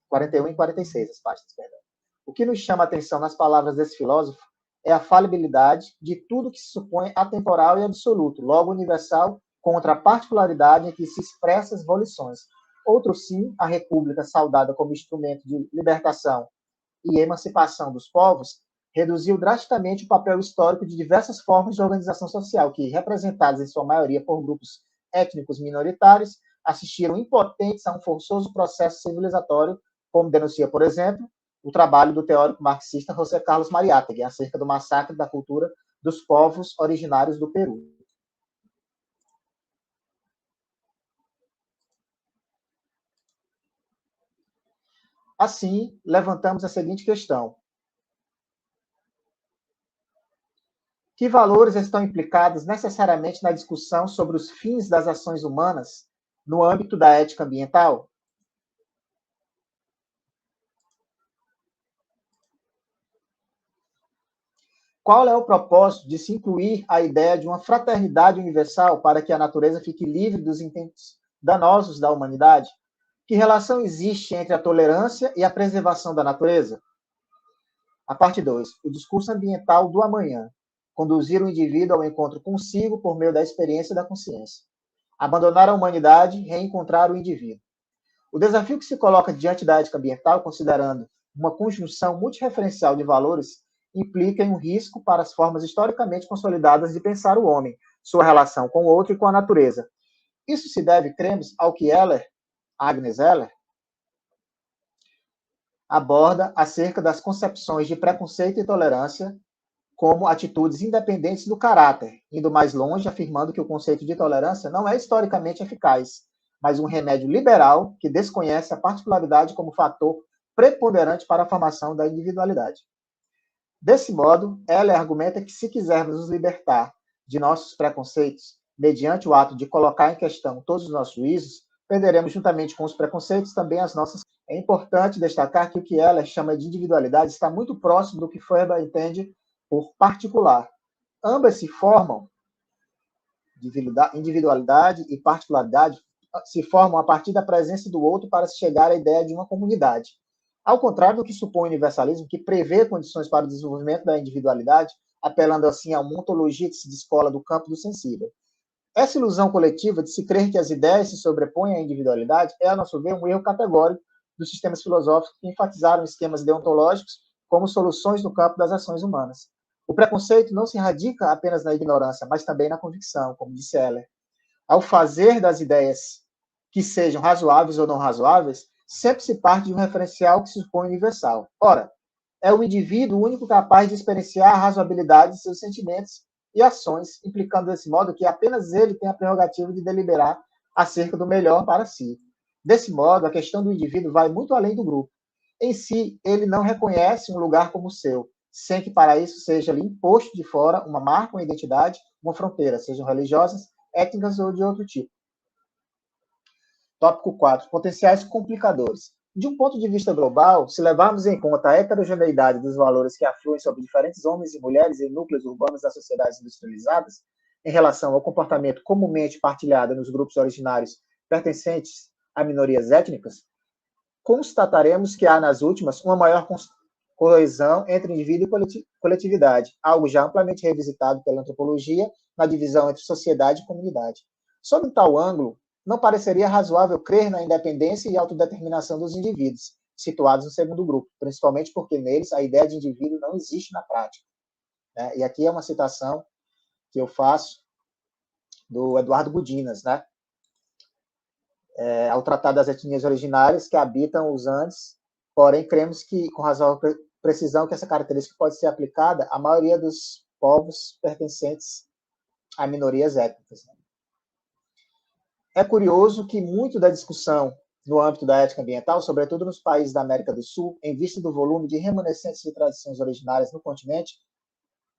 41 e 46, as páginas, perdão. O que nos chama a atenção nas palavras desse filósofo é a falibilidade de tudo que se supõe atemporal e absoluto, logo universal, contra a particularidade em que se expressam as volições. Outro sim, a república saudada como instrumento de libertação e emancipação dos povos, reduziu drasticamente o papel histórico de diversas formas de organização social que, representadas em sua maioria por grupos étnicos minoritários, assistiram impotentes a um forçoso processo civilizatório, como denuncia, por exemplo, o trabalho do teórico marxista José Carlos Mariátegui acerca do massacre da cultura dos povos originários do Peru. Assim, levantamos a seguinte questão: que valores estão implicados necessariamente na discussão sobre os fins das ações humanas no âmbito da ética ambiental? Qual é o propósito de se incluir a ideia de uma fraternidade universal para que a natureza fique livre dos intentos danosos da humanidade? Que relação existe entre a tolerância e a preservação da natureza? A parte 2. O discurso ambiental do amanhã. Conduzir o indivíduo ao encontro consigo por meio da experiência e da consciência. Abandonar a humanidade, reencontrar o indivíduo. O desafio que se coloca diante da ética ambiental, considerando uma conjunção multireferencial de valores, implica em um risco para as formas historicamente consolidadas de pensar o homem, sua relação com o outro e com a natureza. Isso se deve, cremos, ao que Agnes Heller, aborda acerca das concepções de preconceito e tolerância como atitudes independentes do caráter, indo mais longe, afirmando que o conceito de tolerância não é historicamente eficaz, mas um remédio liberal que desconhece a particularidade como fator preponderante para a formação da individualidade. Desse modo, ela argumenta que se quisermos nos libertar de nossos preconceitos, mediante o ato de colocar em questão todos os nossos juízos, perderemos juntamente com os preconceitos também as nossas. É importante destacar que o que ela chama de individualidade está muito próximo do que Feuerbach entende por particular. Ambas se formam, individualidade e particularidade, se formam a partir da presença do outro para se chegar à ideia de uma comunidade. Ao contrário do que supõe o universalismo, que prevê condições para o desenvolvimento da individualidade, apelando assim a uma ontologia que se descola do campo do sensível. Essa ilusão coletiva de se crer que as ideias se sobrepõem à individualidade é, a nosso ver, um erro categórico dos sistemas filosóficos que enfatizaram esquemas deontológicos como soluções no campo das ações humanas. O preconceito não se radica apenas na ignorância, mas também na convicção, como disse Heller. Ao fazer das ideias que sejam razoáveis ou não razoáveis, sempre se parte de um referencial que se supõe universal. Ora, é o indivíduo único capaz de experienciar a razoabilidade de seus sentimentos e ações, implicando desse modo que apenas ele tem a prerrogativa de deliberar acerca do melhor para si. Desse modo, a questão do indivíduo vai muito além do grupo. Em si, ele não reconhece um lugar como seu, sem que para isso seja-lhe imposto de fora uma marca, uma identidade, uma fronteira, sejam religiosas, étnicas ou de outro tipo. Tópico 4. Potenciais complicadores. De um ponto de vista global, se levarmos em conta a heterogeneidade dos valores que afluem sobre diferentes homens e mulheres em núcleos urbanos das sociedades industrializadas, em relação ao comportamento comumente partilhado nos grupos originários pertencentes a minorias étnicas, constataremos que há nas últimas uma maior coesão entre indivíduo e coletividade, algo já amplamente revisitado pela antropologia na divisão entre sociedade e comunidade. Sob tal ângulo, não pareceria razoável crer na independência e autodeterminação dos indivíduos, situados no segundo grupo, principalmente porque neles a ideia de indivíduo não existe na prática. E aqui é uma citação que eu faço do Eduardo Budinas, ao tratar das etnias originárias que habitam os Andes, porém cremos que, com razoável precisão, que essa característica pode ser aplicada à maioria dos povos pertencentes a minorias étnicas. É curioso que muito da discussão no âmbito da ética ambiental, sobretudo nos países da América do Sul, em vista do volume de remanescentes de tradições originárias no continente,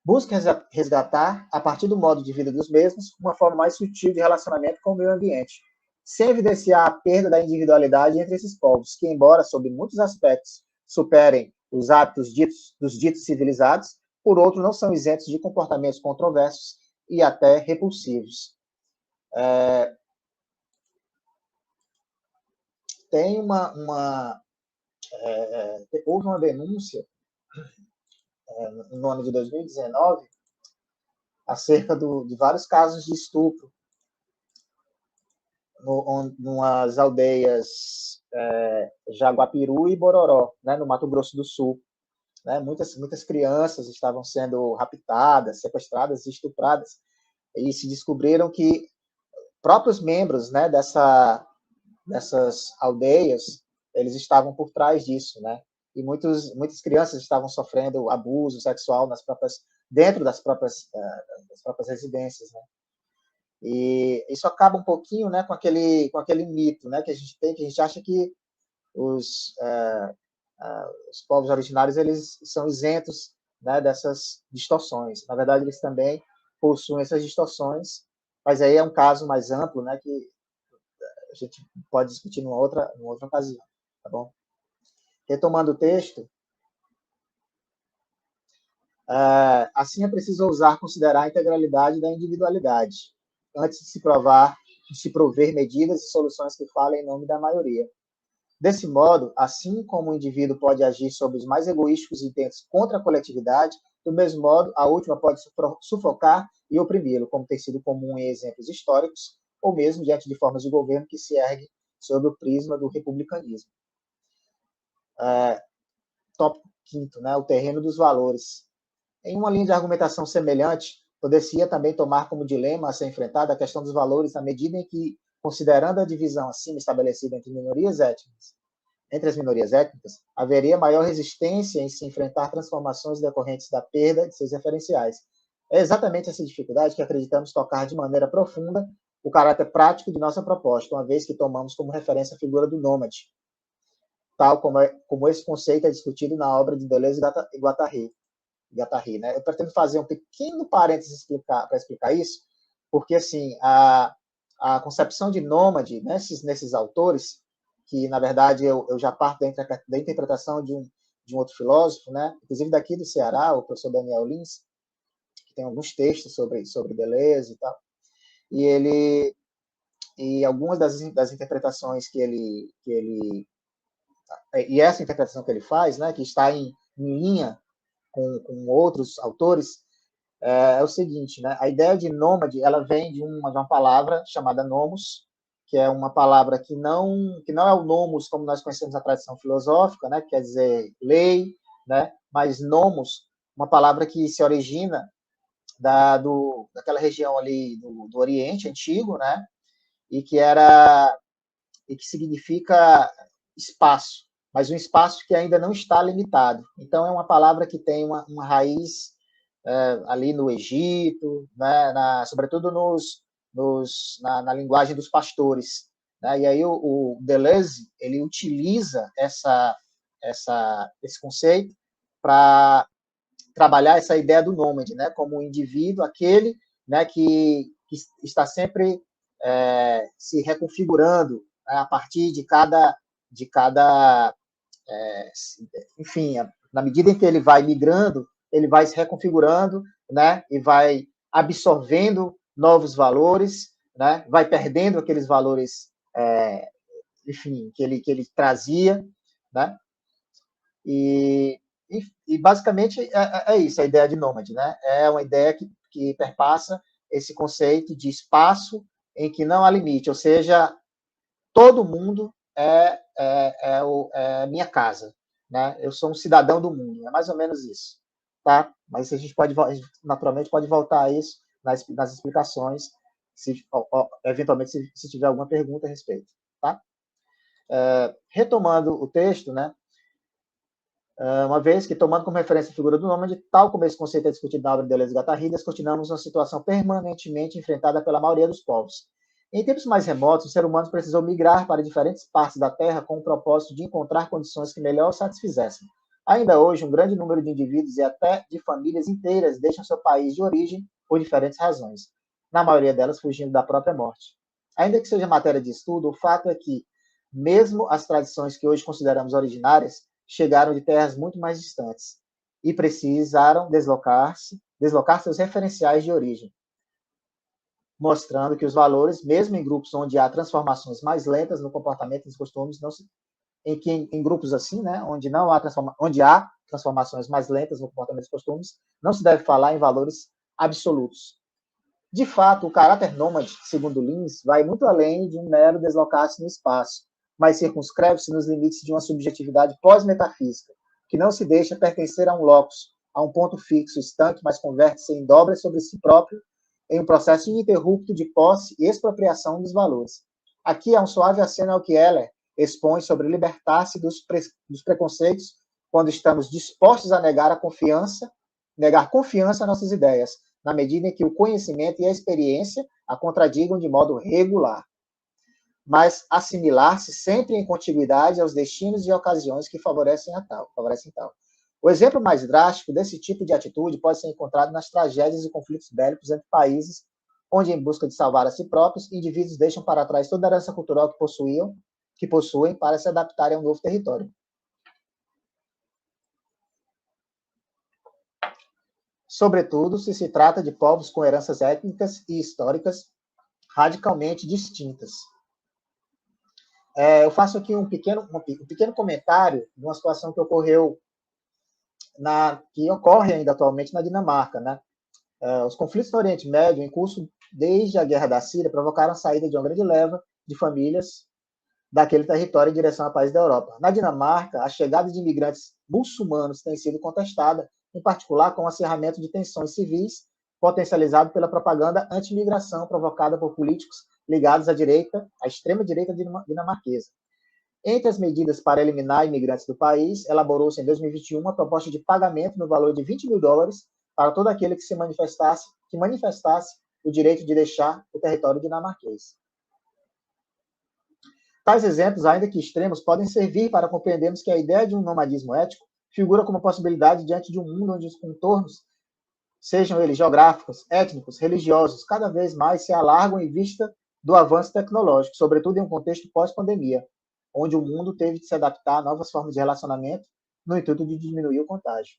busca resgatar, a partir do modo de vida dos mesmos, uma forma mais sutil de relacionamento com o meio ambiente, sem evidenciar a perda da individualidade entre esses povos, que, embora, sob muitos aspectos, superem os hábitos dos ditos civilizados, por outro, não são isentos de comportamentos controversos e até repulsivos. Houve uma denúncia no ano de 2019 acerca de vários casos de estupro nas aldeias Jaguapiru e Bororó, no Mato Grosso do Sul. Muitas crianças estavam sendo raptadas, sequestradas e estupradas, e se descobriram que próprios membros dessas aldeias, eles estavam por trás disso, e muitas crianças estavam sofrendo abuso sexual dentro das próprias residências, E isso acaba um pouquinho, com aquele mito, que a gente tem, que a gente acha que os povos originários eles são isentos, dessas distorções. Na verdade, eles também possuem essas distorções, mas aí é um caso mais amplo, que a gente pode discutir numa outra ocasião, tá bom? Retomando o texto, assim é preciso ousar considerar a integralidade da individualidade, antes de se prover medidas e soluções que falem em nome da maioria. Desse modo, assim como o indivíduo pode agir sobre os mais egoísticos intentos contra a coletividade, do mesmo modo, a última pode sufocar e oprimi-lo, como tem sido comum em exemplos históricos, ou mesmo diante de formas de governo que se erguem sob o prisma do republicanismo. Tópico 5º, o terreno dos valores. Em uma linha de argumentação semelhante, poder-se também tomar como dilema a ser enfrentada a questão dos valores na medida em que, considerando a divisão acima estabelecida entre as minorias étnicas, haveria maior resistência em se enfrentar transformações decorrentes da perda de seus referenciais. É exatamente essa dificuldade que acreditamos tocar de maneira profunda o caráter prático de nossa proposta, uma vez que tomamos como referência a figura do nômade, tal como esse conceito é discutido na obra de Deleuze e Guattari. Eu pretendo fazer um pequeno parênteses para explicar isso, porque assim, a concepção de nômade nesses autores, que na verdade eu já parto da interpretação de um outro filósofo, inclusive daqui do Ceará, o professor Daniel Lins, que tem alguns textos sobre Deleuze e tal, e algumas das interpretações e essa interpretação que ele faz, que está em linha com outros autores, é o seguinte, a ideia de nômade, ela vem de uma palavra chamada nomos, que é uma palavra que não é o nomos como nós conhecemos na tradição filosófica, que quer dizer lei, mas nomos, uma palavra que se origina daquela região ali do Oriente Antigo, e que significa espaço, mas um espaço que ainda não está limitado. Então, é uma palavra que tem uma raiz ali no Egito, né, sobretudo na linguagem dos pastores. Né? E aí o Deleuze ele utiliza esse conceito para trabalhar essa ideia do nômade, né, como um indivíduo, aquele, né, que está sempre se reconfigurando, né, a partir de cada enfim, na medida em que ele vai migrando, ele vai se reconfigurando, né, e vai absorvendo novos valores, né, vai perdendo aqueles valores, enfim, que ele trazia, né, e basicamente é isso, a ideia de nômade, né, é uma ideia que perpassa esse conceito de espaço em que não há limite, ou seja, todo mundo é minha casa, né? Eu sou um cidadão do mundo, é mais ou menos isso, tá? Mas a gente naturalmente pode voltar a isso nas explicações, eventualmente se tiver alguma pergunta a respeito, tá? Retomando o texto, né? Uma vez que, tomando como referência a figura do nômade, tal como esse conceito é discutido na obra de Deleuze e Guattari, descortinamos uma situação permanentemente enfrentada pela maioria dos povos. Em tempos mais remotos, o ser humano precisou migrar para diferentes partes da Terra com o propósito de encontrar condições que melhor o satisfizessem. Ainda hoje, um grande número de indivíduos e até de famílias inteiras deixam seu país de origem por diferentes razões, na maioria delas fugindo da própria morte. Ainda que seja matéria de estudo, o fato é que, mesmo as tradições que hoje consideramos originárias, chegaram de terras muito mais distantes e precisaram deslocar seus referenciais de origem, mostrando que os valores, mesmo em grupos onde há transformações mais lentas no comportamento e nos costumes, em grupos assim, né, onde há transformações mais lentas no comportamento e nos costumes, não se deve falar em valores absolutos. De fato, o caráter nômade, segundo Lins, vai muito além de um mero deslocar-se no espaço, mas circunscreve-se nos limites de uma subjetividade pós-metafísica, que não se deixa pertencer a um locus, a um ponto fixo, estanque, mas converte-se em dobra sobre si próprio, em um processo ininterrupto de posse e expropriação dos valores. Aqui há um suave aceno ao que Heller expõe sobre libertar-se dos preconceitos quando estamos dispostos a negar confiança a nossas ideias, na medida em que o conhecimento e a experiência a contradigam de modo regular, mas assimilar-se sempre em contiguidade aos destinos e ocasiões que favorecem tal. O exemplo mais drástico desse tipo de atitude pode ser encontrado nas tragédias e conflitos bélicos entre países, onde, em busca de salvar a si próprios, indivíduos deixam para trás toda a herança cultural que possuem para se adaptarem a um novo território. Sobretudo, se trata de povos com heranças étnicas e históricas radicalmente distintas. Eu faço aqui um pequeno comentário de uma situação que ocorreu, que ocorre ainda atualmente na Dinamarca, né? Os conflitos no Oriente Médio, em curso desde a Guerra da Síria, provocaram a saída de uma grande leva de famílias daquele território em direção a países da Europa. Na Dinamarca, a chegada de imigrantes muçulmanos tem sido contestada, em particular com o acirramento de tensões civis, potencializado pela propaganda anti-imigração provocada por políticos ligados à extrema-direita dinamarquesa. Entre as medidas para eliminar imigrantes do país, elaborou-se em 2021 uma proposta de pagamento no valor de $20 mil para todo aquele que manifestasse o direito de deixar o território dinamarquês. Tais exemplos, ainda que extremos, podem servir para compreendermos que a ideia de um nomadismo ético figura como possibilidade diante de um mundo onde os contornos, sejam eles geográficos, étnicos, religiosos, cada vez mais se alargam em vista do avanço tecnológico, sobretudo em um contexto pós-pandemia, onde o mundo teve de se adaptar a novas formas de relacionamento no intuito de diminuir o contágio.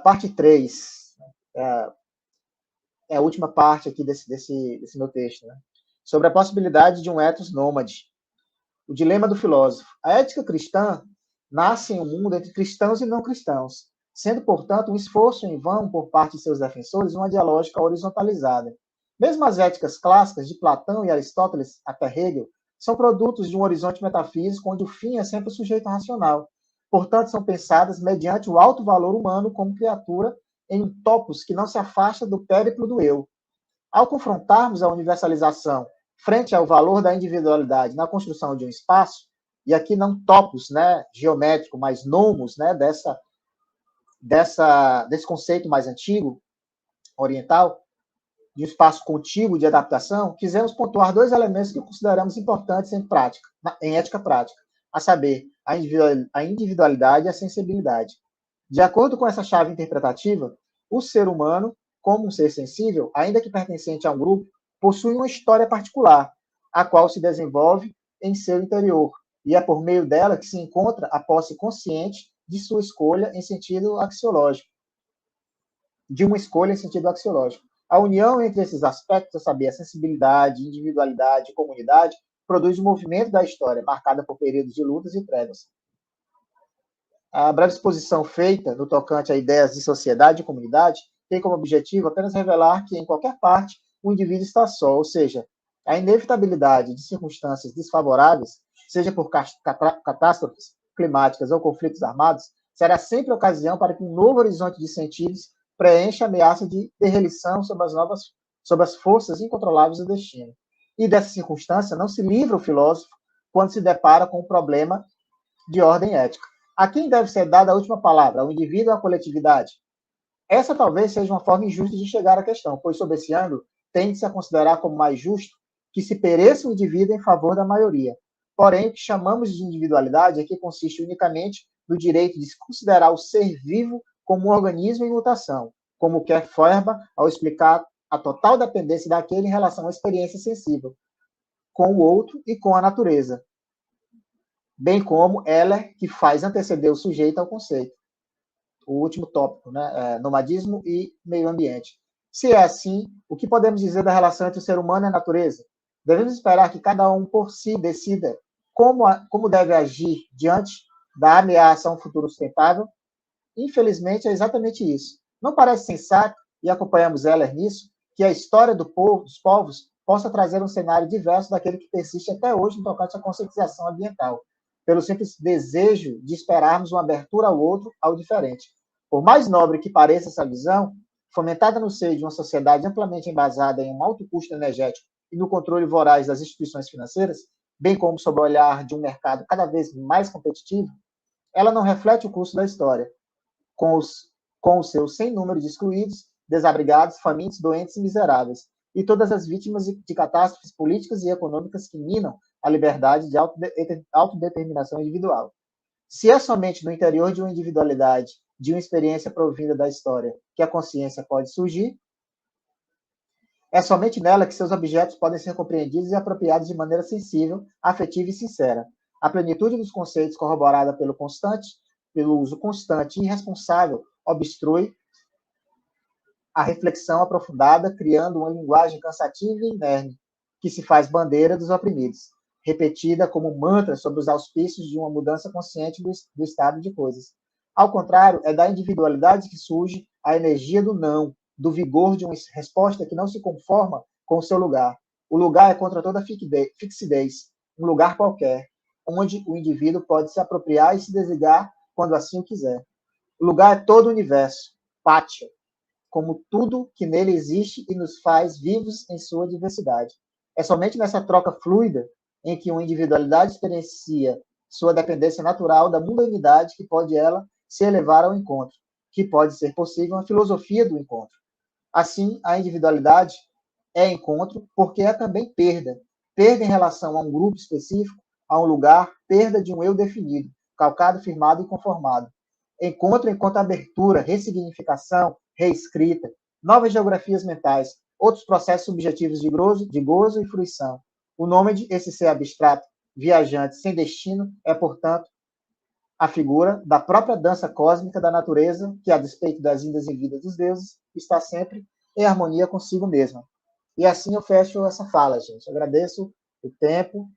Parte 3, é a última parte aqui desse meu texto, né? Sobre a possibilidade de um ethos nômade. O dilema do filósofo. A ética cristã nasce em um mundo entre cristãos e não cristãos, sendo, portanto, um esforço em vão por parte de seus defensores uma dialógica horizontalizada. Mesmo as éticas clássicas de Platão e Aristóteles até Hegel são produtos de um horizonte metafísico onde o fim é sempre o sujeito racional. Portanto, são pensadas mediante o alto valor humano como criatura em um topos que não se afasta do périplo do eu. Ao confrontarmos a universalização frente ao valor da individualidade na construção de um espaço, e aqui não topos, né, geométrico, mas nomos, né, desse conceito mais antigo, oriental, de espaço contíguo de adaptação, quisemos pontuar dois elementos que consideramos importantes em ética prática, a saber, a individualidade e a sensibilidade. De acordo com essa chave interpretativa, o ser humano, como um ser sensível, ainda que pertencente a um grupo, possui uma história particular, a qual se desenvolve em seu interior, e é por meio dela que se encontra a posse consciente de sua escolha em sentido axiológico, de uma escolha em sentido axiológico. A união entre esses aspectos, a saber, a sensibilidade, individualidade e comunidade, produz o movimento da história, marcada por períodos de lutas e trevas. A breve exposição feita no tocante a ideias de sociedade e comunidade tem como objetivo apenas revelar que, em qualquer parte, o indivíduo está só, ou seja, a inevitabilidade de circunstâncias desfavoráveis, seja por catástrofes climáticas ou conflitos armados, será sempre ocasião para que um novo horizonte de sentidos preencha a ameaça de derrelição sobre as forças incontroláveis do destino. E dessa circunstância não se livra o filósofo quando se depara com um problema de ordem ética. A quem deve ser dada a última palavra, ao indivíduo ou à coletividade? Essa talvez seja uma forma injusta de chegar à questão, pois, sob esse ângulo, tende-se a considerar como mais justo que se pereça o indivíduo em favor da maioria. Porém, o que chamamos de individualidade aqui consiste unicamente no direito de se considerar o ser vivo como um organismo em mutação, como quer Feuerbach ao explicar a total dependência daquele em relação à experiência sensível, com o outro e com a natureza, bem como Heller, que faz anteceder o sujeito ao conceito. O último tópico, né? Nomadismo e meio ambiente. Se é assim, o que podemos dizer da relação entre o ser humano e a natureza? Devemos esperar que cada um por si decida como deve agir diante da ameaça a um futuro sustentável? Infelizmente, é exatamente isso. Não parece sensato, e acompanhamos Heller nisso, que a história dos povos possa trazer um cenário diverso daquele que persiste até hoje no tocante à conscientização ambiental, pelo simples desejo de esperarmos uma abertura ao outro, ao diferente. Por mais nobre que pareça essa visão, fomentada no seio de uma sociedade amplamente embasada em um alto custo energético e no controle voraz das instituições financeiras, bem como sob o olhar de um mercado cada vez mais competitivo, ela não reflete o curso da história, com os seus sem número de excluídos, desabrigados, famintos, doentes e miseráveis, e todas as vítimas de catástrofes políticas e econômicas que minam a liberdade de autodeterminação individual. Se é somente no interior de uma individualidade, de uma experiência provinda da história, que a consciência pode surgir, é somente nela que seus objetos podem ser compreendidos e apropriados de maneira sensível, afetiva e sincera. A plenitude dos conceitos corroborada pelo uso constante e irresponsável, obstrui a reflexão aprofundada, criando uma linguagem cansativa e inerme, que se faz bandeira dos oprimidos, repetida como mantra sobre os auspícios de uma mudança consciente do estado de coisas. Ao contrário, é da individualidade que surge a energia do não, do vigor de uma resposta que não se conforma com o seu lugar. O lugar é contra toda fixidez, um lugar qualquer, onde o indivíduo pode se apropriar e se desligar quando assim o quiser. O lugar é todo o universo, pátio, como tudo que nele existe e nos faz vivos em sua diversidade. É somente nessa troca fluida em que uma individualidade experiencia sua dependência natural da mundanidade que pode ela se elevar ao encontro, que pode ser possível uma filosofia do encontro. Assim, a individualidade é encontro porque é também perda. Perda em relação a um grupo específico, a um lugar, perda de um eu definido, calcado, firmado e conformado. Encontro enquanto abertura, ressignificação, reescrita, novas geografias mentais, outros processos subjetivos de gozo e fruição. O nômade, esse ser abstrato, viajante, sem destino, é, portanto, a figura da própria dança cósmica da natureza, que, a despeito das indas e vindas dos deuses, está sempre em harmonia consigo mesma. E assim eu fecho essa fala, gente. Agradeço o tempo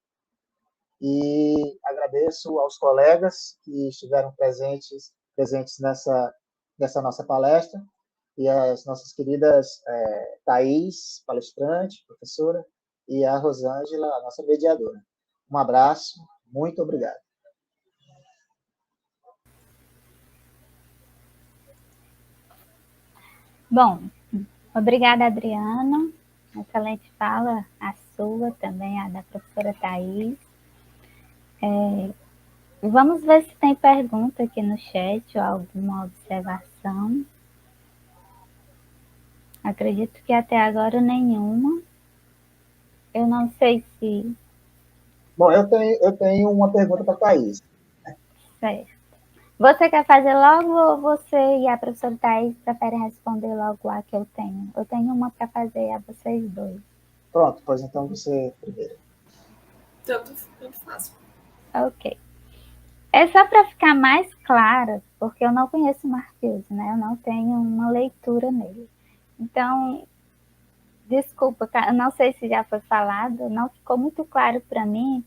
e agradeço aos colegas que estiveram presentes nessa nossa palestra, e as nossas queridas Thaís, palestrante, professora, e a Rosângela, a nossa mediadora. Um abraço, muito obrigado. Bom, obrigada, Adriano. Excelente fala, a sua também, a da professora Thaís. Vamos ver se tem pergunta aqui no chat ou alguma observação. Acredito que até agora nenhuma. Eu não sei se... Bom, eu tenho uma pergunta para a Thaís. Certo. Você quer fazer logo ou você e a professora Thaís preferem responder logo a que eu tenho? Eu tenho uma para fazer a vocês dois. Pronto, pois então você primeiro. Tanto faz. Ok. É só para ficar mais claro, porque eu não conheço o Marcuse, né? Eu não tenho uma leitura nele. Então, desculpa, eu não sei se já foi falado, não ficou muito claro para mim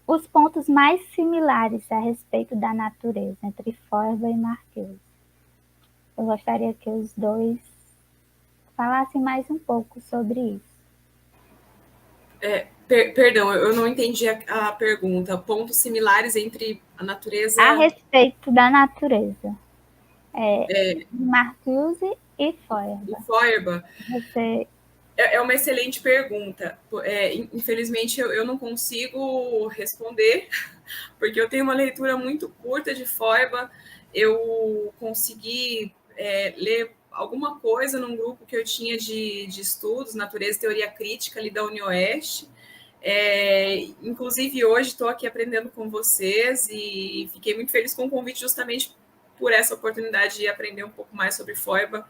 os pontos mais similares a respeito da natureza entre Feuerbach e Marcuse. Eu gostaria que os dois falassem mais um pouco sobre isso. Perdão, eu não entendi a pergunta. Pontos similares entre a natureza... A respeito da natureza. Marcuse e Feuerbach. E Feuerbach. Você... É uma excelente pergunta. Infelizmente, eu não consigo responder, porque eu tenho uma leitura muito curta de Feuerbach. Eu consegui ler alguma coisa num grupo que eu tinha de estudos, Natureza e Teoria Crítica, ali da UniOeste. Inclusive, hoje estou aqui aprendendo com vocês e fiquei muito feliz com o convite justamente por essa oportunidade de aprender um pouco mais sobre Feuerbach.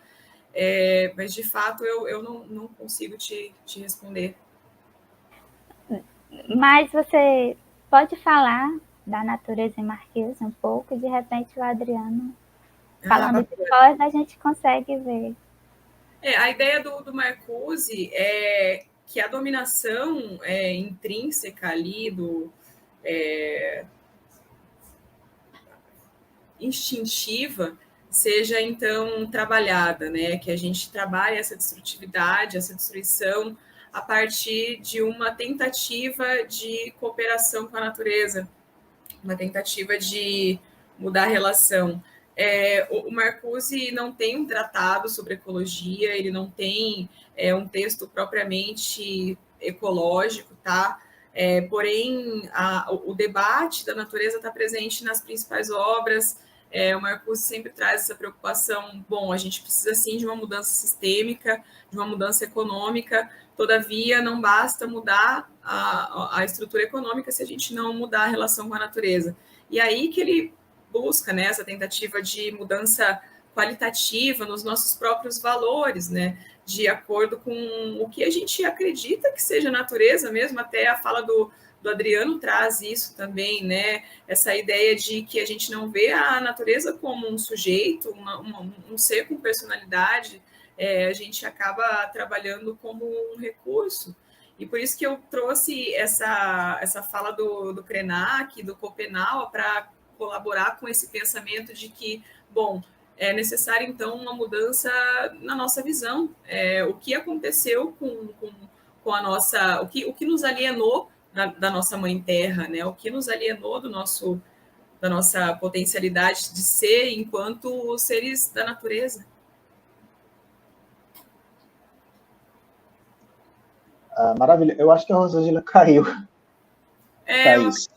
Mas, de fato, eu não consigo te responder. Mas você pode falar da natureza em Marcuse um pouco, e de repente o Adriano, falando de Feuerbach, a gente consegue ver. A ideia do Marcuse é que a dominação intrínseca ali, instintiva, seja então trabalhada, né? Que a gente trabalhe essa destrutividade, essa destruição a partir de uma tentativa de cooperação com a natureza, uma tentativa de mudar a relação. O Marcuse não tem um tratado sobre ecologia, ele não tem um texto propriamente ecológico, tá? Porém, o debate da natureza está presente nas principais obras. O Marcuse sempre traz essa preocupação. Bom, a gente precisa sim de uma mudança sistêmica, de uma mudança econômica. Todavia, não basta mudar a estrutura econômica se a gente não mudar a relação com a natureza. E aí que ele busca, né, essa tentativa de mudança qualitativa nos nossos próprios valores, né, de acordo com o que a gente acredita que seja natureza mesmo. Até a fala do Adriano traz isso também, né, essa ideia de que a gente não vê a natureza como um sujeito, um ser com personalidade, a gente acaba trabalhando como um recurso. E por isso que eu trouxe essa fala do Krenak, do Schopenhauer, para colaborar com esse pensamento de que, bom, é necessário, então, uma mudança na nossa visão. O que aconteceu com a nossa... O que nos alienou da nossa mãe terra, né? O que nos alienou da nossa potencialidade de ser enquanto seres da natureza. Maravilha. Eu acho que a Rosângela caiu. Thaís.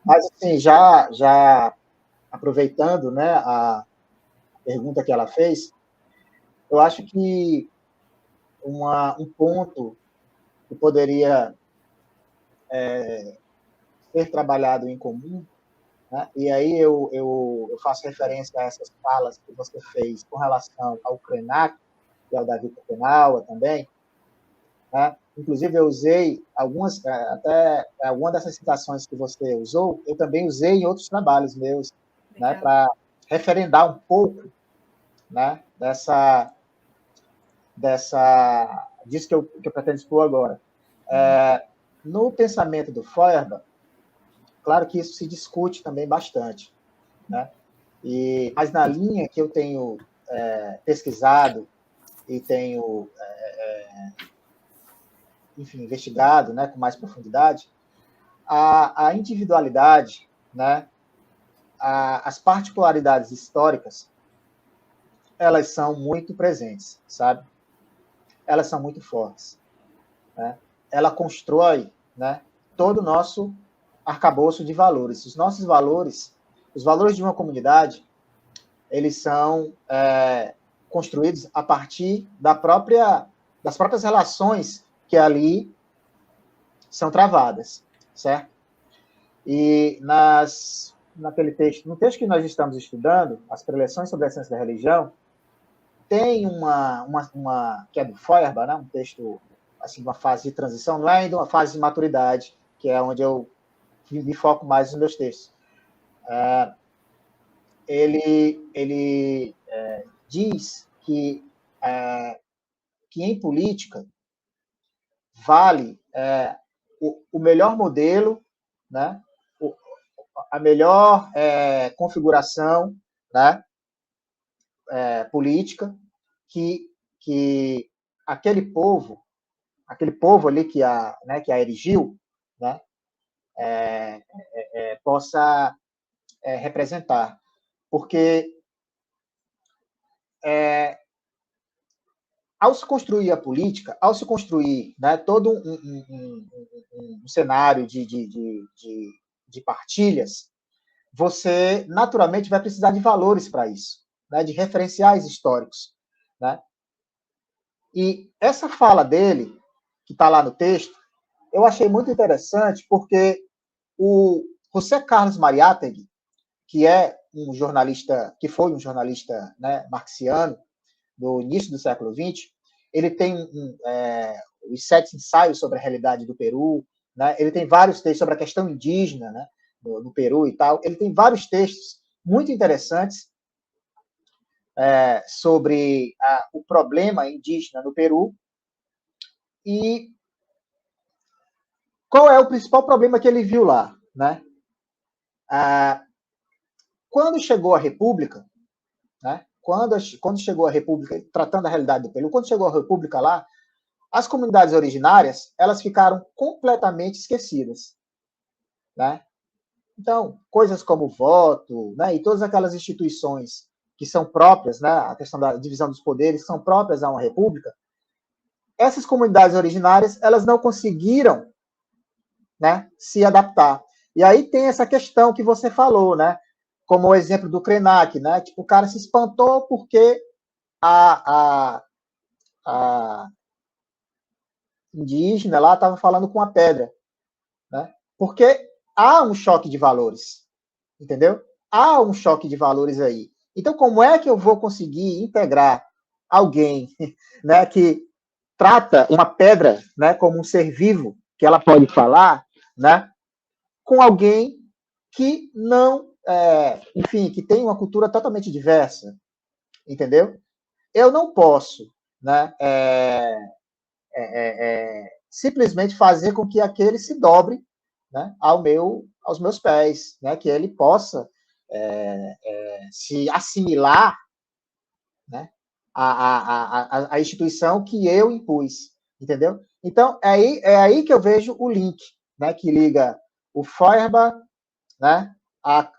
Mas, assim, já aproveitando, né, a pergunta que ela fez, eu acho que um ponto que poderia ser trabalhado em comum, né, e aí eu faço referência a essas falas que você fez com relação ao Krenak e ao David Schopenhauer também, né? Inclusive, eu usei até algumas dessas citações que você usou, eu também usei em outros trabalhos meus, né, para referendar um pouco, né, disso que eu pretendo expor agora. No pensamento do Feuerbach, claro que isso se discute também bastante, né? Mas na linha que eu tenho pesquisado e tenho enfim, investigado, né, com mais profundidade, a individualidade, né, as particularidades históricas, elas são muito presentes, sabe? Elas são muito fortes, né? Ela constrói, né, todo o nosso arcabouço de valores. Os nossos valores, os valores de uma comunidade, eles são construídos a partir das próprias relações que ali são travadas, certo? E naquele texto, no texto que nós estamos estudando, As Preleções sobre a Essência da Religião, tem uma que é do Feuerbach, né? Um texto, assim, uma fase de transição, não é ainda uma fase de maturidade, que é onde eu me foco mais nos meus textos. Ele diz que em política vale o melhor modelo, né? A melhor configuração, né? Política que aquele povo ali que a erigiu, né? Possa representar. Porque ao se construir a política, ao se construir, né, todo um cenário de partilhas, você naturalmente vai precisar de valores para isso, né, de referenciais históricos, né? E essa fala dele, que está lá no texto, eu achei muito interessante, porque o José Carlos Mariátegui, que foi um jornalista, né, marxiano, do início do século XX, ele tem os 7 ensaios sobre a realidade do Peru, né? Ele tem vários textos sobre a questão indígena, né, no Peru e tal. Ele tem vários textos muito interessantes sobre o problema indígena no Peru. E qual é o principal problema que ele viu lá, né? Quando chegou a República, né? Quando chegou a República, tratando da realidade do Peru, quando chegou a República lá, as comunidades originárias, elas ficaram completamente esquecidas, né? Então, coisas como o voto, né, e todas aquelas instituições que são próprias, né, a questão da divisão dos poderes, são próprias a uma república, essas comunidades originárias, elas não conseguiram, né, se adaptar. E aí tem essa questão que você falou, né, como o exemplo do Krenak, né, tipo, o cara se espantou porque a indígena lá estava falando com a pedra, né, porque há um choque de valores, entendeu? Há um choque de valores aí. Então, como é que eu vou conseguir integrar alguém, né, que trata uma pedra, né, como um ser vivo, que ela pode falar, né, com alguém que não, enfim, que tem uma cultura totalmente diversa, entendeu? Eu não posso, né, simplesmente fazer com que aquele se dobre, né, aos meus pés, né, que ele possa se assimilar, né, à instituição que eu impus, entendeu? Então, é aí que eu vejo o link, né, que liga o Feuerbach, né, a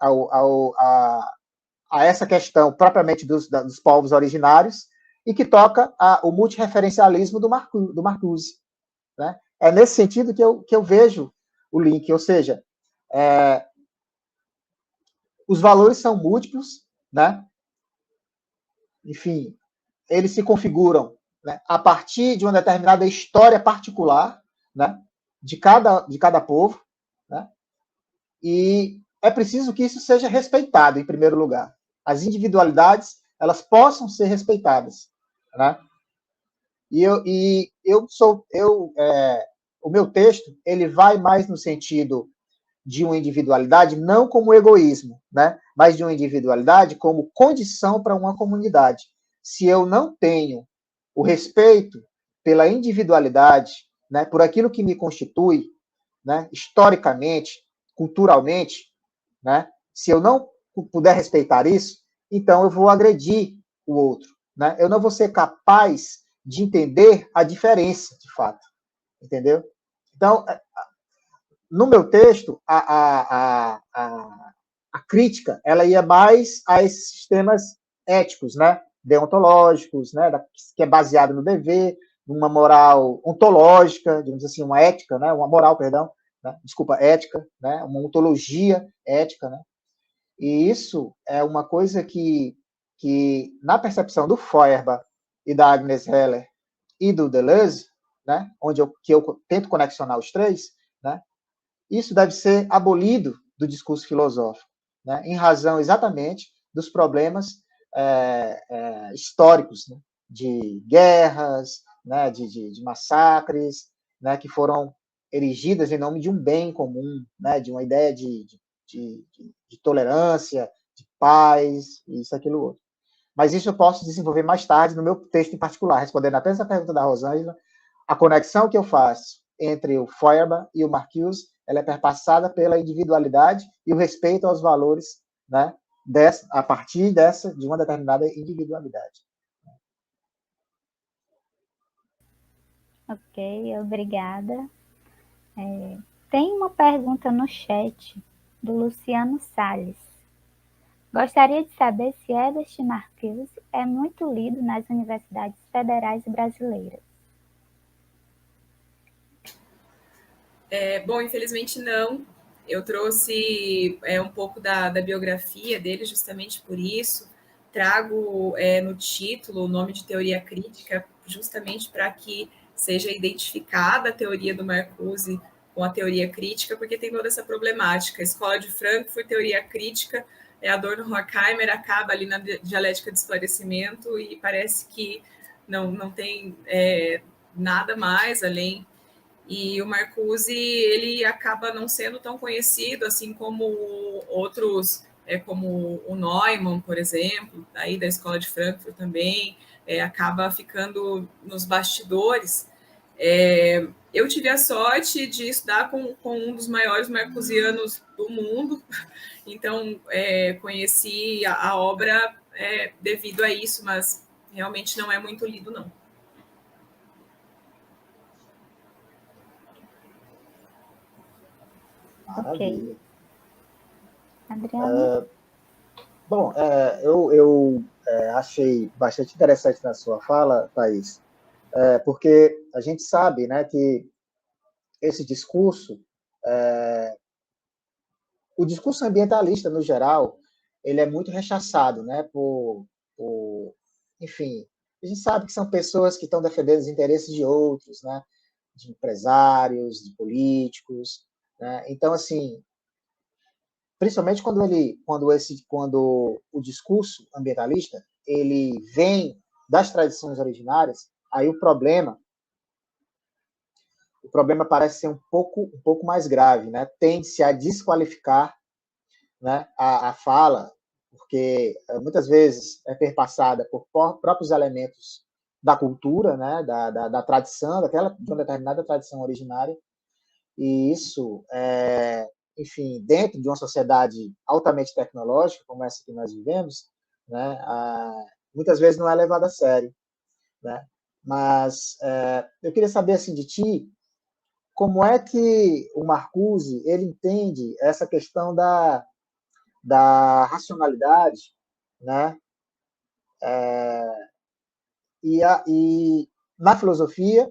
essa questão propriamente dos povos originários e que toca o multireferencialismo do Marcuse. Né? É nesse sentido que eu vejo o link, ou seja, os valores são múltiplos, né? Enfim, eles se configuram, né, a partir de uma determinada história particular, né, de cada povo, né? E é preciso que isso seja respeitado, em primeiro lugar. As individualidades, elas possam ser respeitadas, né? O meu texto, ele vai mais no sentido de uma individualidade não como egoísmo, né? Mas de uma individualidade como condição para uma comunidade. Se eu não tenho o respeito pela individualidade, né, por aquilo que me constitui, né, historicamente, culturalmente, né, se eu não puder respeitar isso, então eu vou agredir o outro, né? Eu não vou ser capaz de entender a diferença, de fato, entendeu? Então, no meu texto, a crítica, ela ia mais a esses sistemas éticos, né, deontológicos, né, que é baseado no dever, numa moral ontológica, digamos assim, uma ética, né, uma moral, perdão, né? Desculpa, ética, né? Uma ontologia ética, né? E isso é uma coisa que na percepção do Feuerbach e da Agnes Heller e do Deleuze, né? Que eu tento conexionar os três, né? Isso deve ser abolido do discurso filosófico, né? Em razão exatamente dos problemas históricos, né? De guerras, né? de massacres, né? Que foram erigidas em nome de um bem comum, né? De uma ideia de tolerância, de paz, isso, aquilo, outro. Mas isso eu posso desenvolver mais tarde no meu texto em particular, respondendo apenas a pergunta da Rosângela. A conexão que eu faço entre o Feuerbach e o Marcuse, ela é perpassada pela individualidade e o respeito aos valores, né, a partir de uma determinada individualidade. Ok, obrigada. Tem uma pergunta no chat do Luciano Salles. Gostaria de saber se Herbert Marcuse é muito lido nas universidades federais brasileiras. Bom, infelizmente não. Eu trouxe um pouco da biografia dele justamente por isso. Trago no título o nome de teoria crítica justamente para que seja identificada a teoria do Marcuse com a teoria crítica, porque tem toda essa problemática. A escola de Frankfurt, teoria crítica, Adorno Horkheimer acaba ali na dialética de esclarecimento e parece que não tem nada mais além. E o Marcuse, ele acaba não sendo tão conhecido, assim como outros, como o Neumann, por exemplo, aí da Escola de Frankfurt também, acaba ficando nos bastidores. Eu tive a sorte de estudar com um dos maiores marcusianos do mundo, então conheci a obra devido a isso, mas realmente não é muito lido, não. Maravilha. Ok. Adriana? Bom, eu achei bastante interessante na sua fala, Thaís, porque a gente sabe, né, que esse discurso, o discurso ambientalista, no geral, ele é muito rechaçado, né, enfim, a gente sabe que são pessoas que estão defendendo os interesses de outros, né, de empresários, de políticos, né, então, assim, principalmente quando o discurso ambientalista ele vem das tradições originárias, aí o problema parece ser um pouco mais grave, né? Tende-se a desqualificar, né, a fala, porque muitas vezes é perpassada por próprios elementos da cultura, né, da tradição, de uma determinada tradição originária, e isso, enfim, dentro de uma sociedade altamente tecnológica, como essa que nós vivemos, né, muitas vezes não é levado a sério, né? Mas eu queria saber assim de ti, como é que o Marcuse ele entende essa questão da racionalidade, né? E na filosofia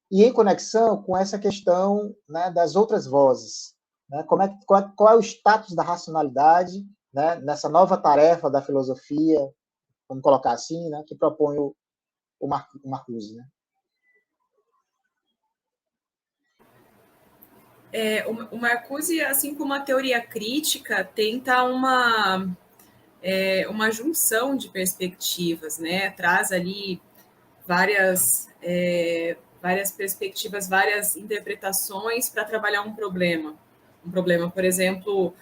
e em conexão com essa questão, né, das outras vozes, né? Qual é o status da racionalidade, né, nessa nova tarefa da filosofia, vamos colocar assim, né, que propõe o Marcuse, né? O Marcuse, assim como a teoria crítica, tenta uma junção de perspectivas, né? Traz ali várias perspectivas, várias interpretações para trabalhar um problema. Por exemplo,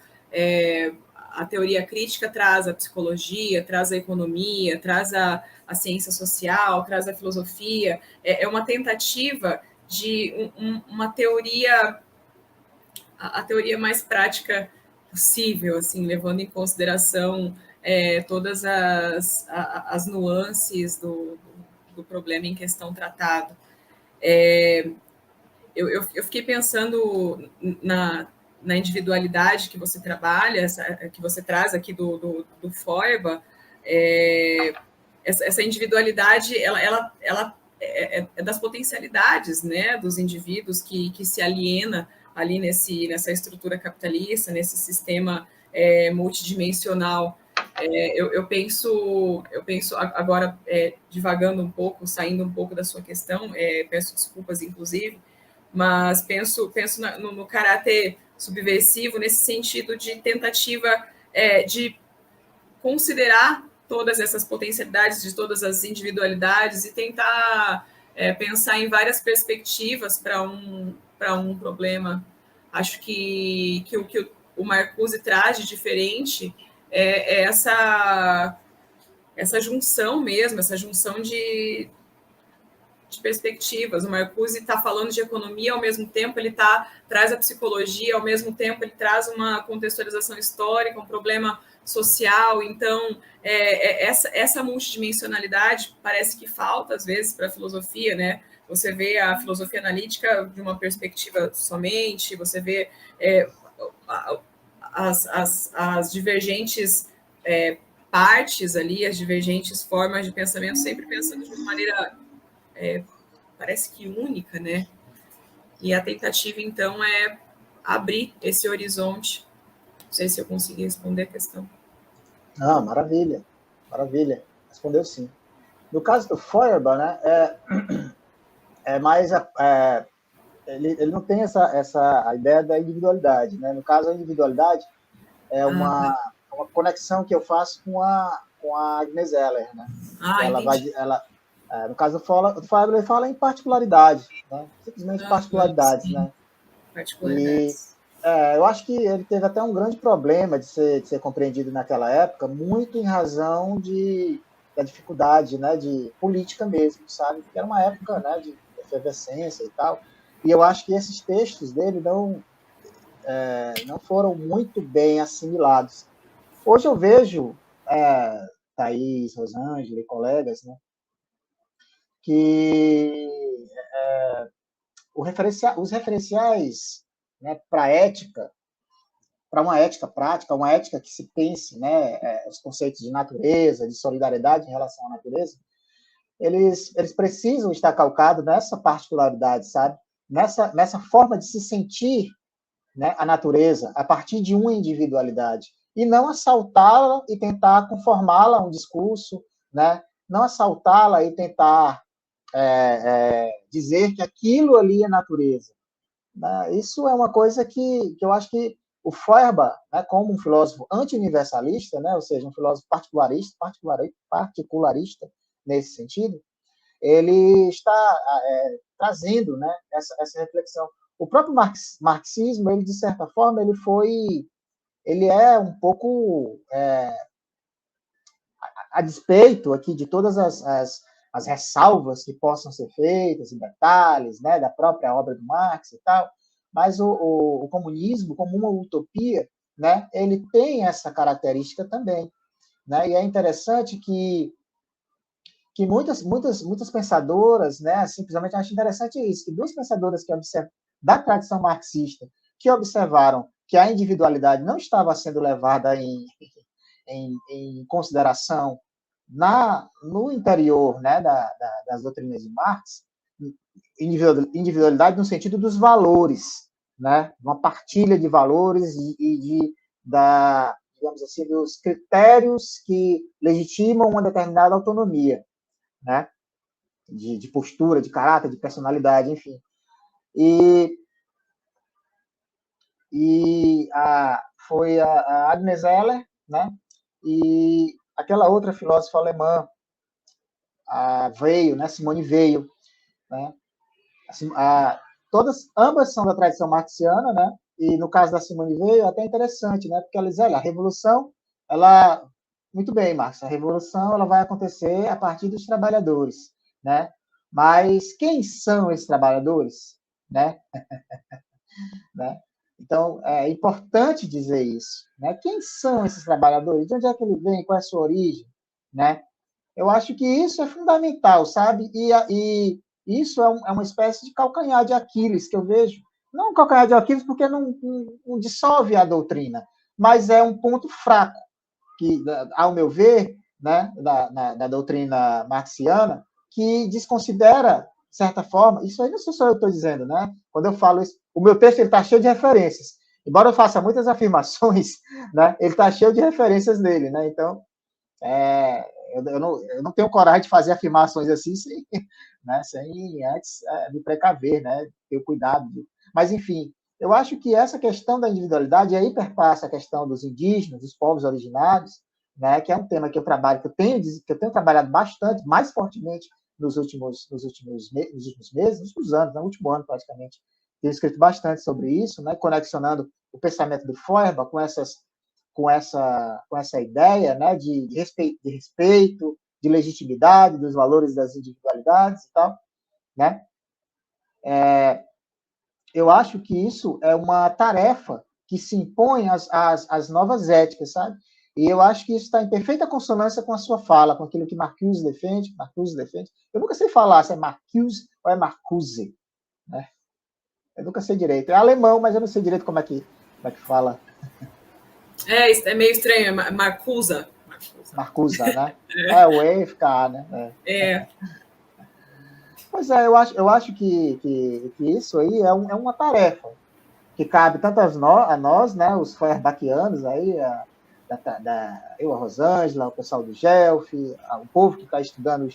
a teoria crítica traz a psicologia, traz a economia, traz a ciência social, traz a filosofia. É uma tentativa de uma teoria, a teoria mais prática possível, assim, levando em consideração todas as nuances do problema em questão tratado. Eu fiquei pensando na individualidade que você trabalha, que você traz aqui do Feuerbach. Essa individualidade, ela é das potencialidades, né, dos indivíduos que se aliena ali nessa estrutura capitalista, nesse sistema multidimensional. Eu penso agora, divagando um pouco, saindo um pouco da sua questão, peço desculpas, inclusive, mas penso no caráter subversivo nesse sentido de tentativa de considerar todas essas potencialidades de todas as individualidades e tentar pensar em várias perspectivas para um problema. Acho que o que o Marcuse traz de diferente é essa junção mesmo, essa junção de perspectivas. O Marcuse está falando de economia, ao mesmo tempo ele traz a psicologia, ao mesmo tempo ele traz uma contextualização histórica, um problema social. Então, essa multidimensionalidade parece que falta, às vezes, para a filosofia, né? Você vê a filosofia analítica de uma perspectiva somente, você vê as divergentes partes ali, as divergentes formas de pensamento, sempre pensando de uma maneira parece que única, né? E a tentativa, então, é abrir esse horizonte. Não sei se eu consegui responder a questão. Ah, maravilha, maravilha. Respondeu sim. No caso do Feuerbach, né, é mais ele não tem essa ideia da individualidade, né? No caso, a individualidade é uma conexão que eu faço com a Agnes Heller, né? No caso do Feuerbach, ele fala em particularidade, né? Simplesmente particularidades, sim. Né? Particularidades. Eu acho que ele teve até um grande problema de ser compreendido naquela época, muito em razão da dificuldade, né, de política mesmo, sabe? Porque era uma época, né, de efervescência e tal. E eu acho que esses textos dele não foram muito bem assimilados. Hoje eu vejo Thaís, Rosângela e colegas, né, que os referenciais, né, para ética, para uma ética prática, uma ética que se pense, né, os conceitos de natureza, de solidariedade em relação à natureza, eles precisam estar calcados nessa particularidade, sabe? Nessa forma de se sentir, né, a natureza a partir de uma individualidade e não assaltá-la e tentar conformá-la a um discurso, né? Não assaltá-la e tentar dizer que aquilo ali é natureza. Né? Isso é uma coisa que eu acho que o Feuerbach, né, como um filósofo anti-universalista, né, ou seja, um filósofo particularista nesse sentido, ele está trazendo, né, essa reflexão. O próprio marxismo, ele de certa forma, ele é um pouco a despeito aqui de todas as ressalvas que possam ser feitas, em detalhes, né, da própria obra do Marx e tal, mas o comunismo, como uma utopia, né, ele tem essa característica também. Né, e é interessante que muitas pensadoras, né, simplesmente acho interessante isso, que duas pensadoras da tradição marxista que observaram que a individualidade não estava sendo levada em consideração no interior, né, das doutrinas de Marx, individualidade no sentido dos valores, né, uma partilha de valores digamos assim, dos critérios que legitimam uma determinada autonomia, né, de postura, de caráter, de personalidade, enfim. Foi a Agnes Heller, né, e aquela outra filósofa alemã, Weil, né, Simone Weil, né, ambas são da tradição marxiana, né, e no caso da Simone Weil é até interessante, né, porque ela diz, olha, a revolução, muito bem, Marx, a revolução ela vai acontecer a partir dos trabalhadores, né, mas quem são esses trabalhadores, né? Né? Então, é importante dizer isso. Né? Quem são esses trabalhadores? De onde é que eles vêm? Qual é a sua origem? Né? Eu acho que isso é fundamental, sabe? E isso é uma espécie de calcanhar de Aquiles que eu vejo. Não um calcanhar de Aquiles porque não dissolve a doutrina, mas é um ponto fraco que, ao meu ver, né, da doutrina marxiana, que desconsidera, de certa forma, isso aí não sou só eu que estou dizendo, né? Quando eu falo isso, o meu texto está cheio de referências. Embora eu faça muitas afirmações, né, ele está cheio de referências nele, né? Então, eu não tenho coragem de fazer afirmações assim sem, né, sem antes me precaver, né, ter cuidado. Mas, enfim, eu acho que essa questão da individualidade aí perpassa a questão dos indígenas, dos povos originários, né, que é um tema que eu trabalho, que eu tenho trabalhado bastante, mais fortemente nos últimos meses, nos últimos anos, no último ano praticamente. Tenho escrito bastante sobre isso, né, conexionando o pensamento do Feuerbach com essa ideia, né, de respeito, de legitimidade dos valores das individualidades e tal, né? Eu acho que isso é uma tarefa que se impõe às novas éticas, sabe? E eu acho que isso está em perfeita consonância com a sua fala, com aquilo que Marcuse defende. Eu nunca sei falar se é Marcuse ou é Marcuse, né? Eu nunca sei direito. É alemão, mas eu não sei direito como é que fala. É meio estranho, é Marcusa. Marcusa, né? O E fica A, né? Pois é, eu acho que isso aí é uma tarefa que cabe tanto a nós, né, os feuerbachianos aí, a Rosângela, o pessoal do GELF, o povo que está estudando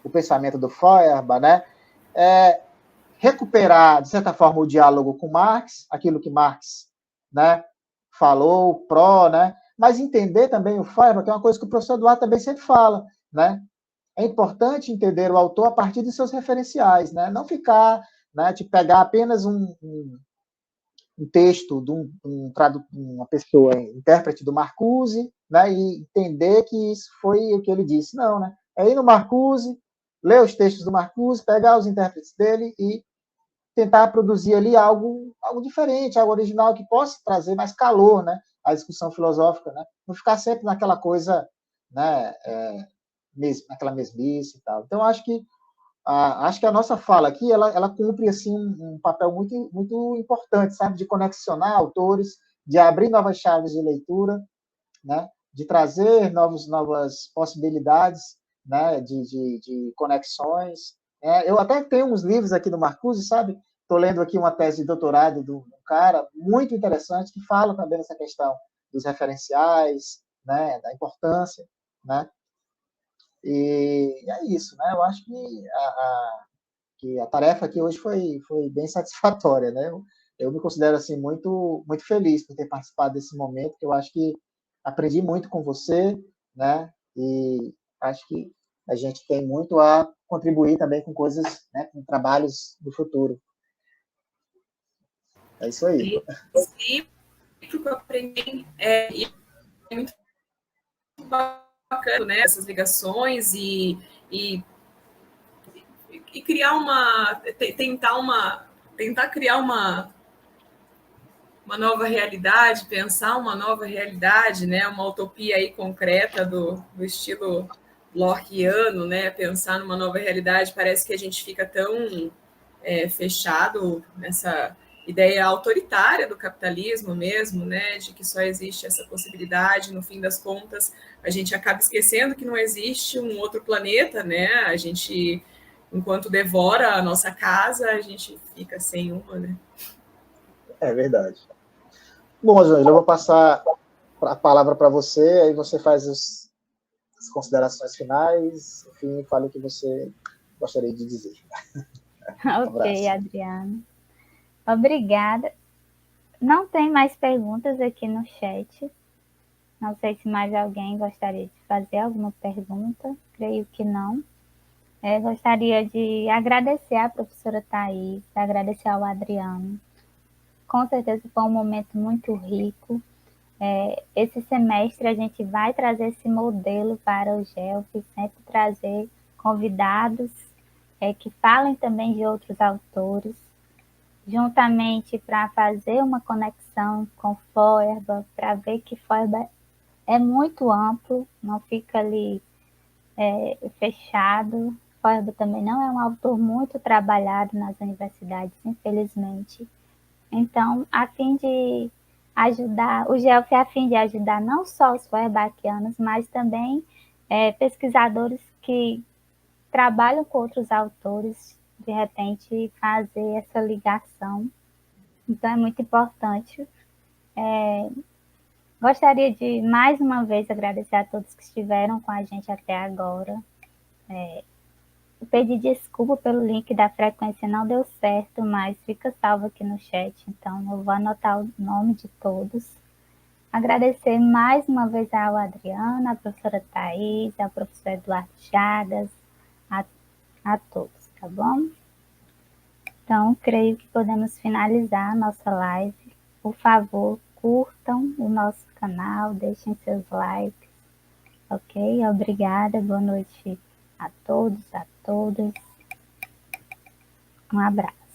o pensamento do Feuerbach, né, recuperar, de certa forma, o diálogo com Marx, aquilo que Marx, né, falou, né, mas entender também o Feuerbach, que é uma coisa que o professor Eduardo também sempre fala, né, é importante entender o autor a partir de seus referenciais, né, não ficar, né, de pegar apenas um texto de uma pessoa, intérprete do Marcuse, né, e entender que isso foi o que ele disse. Não, né? É ir no Marcuse, ler os textos do Marcuse, pegar os intérpretes dele e tentar produzir ali algo diferente, algo original que possa trazer mais calor, né, à discussão filosófica, né? Não ficar sempre naquela coisa, né, naquela mesmice e tal. Então, acho que a nossa fala aqui, ela cumpre assim um papel muito, muito importante, sabe, de conexionar autores, de abrir novas chaves de leitura, né, de trazer novas possibilidades, né, de conexões. Eu até tenho uns livros aqui do Marcuse, sabe? Estou lendo aqui uma tese de doutorado de um cara muito interessante que fala também dessa questão dos referenciais, né, da importância, né? E é isso, né? Eu acho que a tarefa aqui hoje foi bem satisfatória, né? Eu me considero assim muito muito feliz por ter participado desse momento, que eu acho que aprendi muito com você, né? E acho que a gente tem muito a contribuir também com coisas, né? Com trabalhos do futuro. É isso aí. Sim, o que eu aprendi é muito bacana, né? Essas ligações e criar tentar criar uma nova realidade, pensar uma nova realidade, né? Uma utopia aí concreta do estilo Lockeano, né? Pensar numa nova realidade, parece que a gente fica tão fechado nessa ideia autoritária do capitalismo mesmo, né? De que só existe essa possibilidade, no fim das contas, a gente acaba esquecendo que não existe um outro planeta, né? A gente, enquanto devora a nossa casa, a gente fica sem uma, né? É verdade. Bom, Jânio, eu vou passar a palavra para você, aí você faz as considerações finais, enfim, fale o que você gostaria de dizer. Ok, Adriano. Obrigada. Não tem mais perguntas aqui no chat. Não sei se mais alguém gostaria de fazer alguma pergunta. Creio que não. Gostaria de agradecer à professora Thais, agradecer ao Adriano. Com certeza foi um momento muito rico. Esse semestre a gente vai trazer esse modelo para o GELF, sempre trazer convidados que falem também de outros autores, juntamente para fazer uma conexão com Feuerbach, para ver que Feuerbach é muito amplo, não fica ali fechado. Feuerbach também não é um autor muito trabalhado nas universidades, infelizmente. Então, a fim de ajudar, o GELF é a fim de ajudar não só os feuerbachianos, mas também pesquisadores que trabalham com outros autores, de repente fazer essa ligação Então, é muito importante. Gostaria de, mais uma vez, agradecer a todos que estiveram com a gente até agora. Eu pedi desculpa pelo link da frequência, não deu certo, mas fica salvo aqui no chat, então eu vou anotar o nome de todos. Agradecer mais uma vez ao Adriana, à professora Thais, ao professor Eduardo Chagas, a todos, tá bom? Então, creio que podemos finalizar a nossa live. Por favor, curtam o nosso canal, deixem seus likes, ok? Obrigada, boa noite a todos, a todas. Um abraço.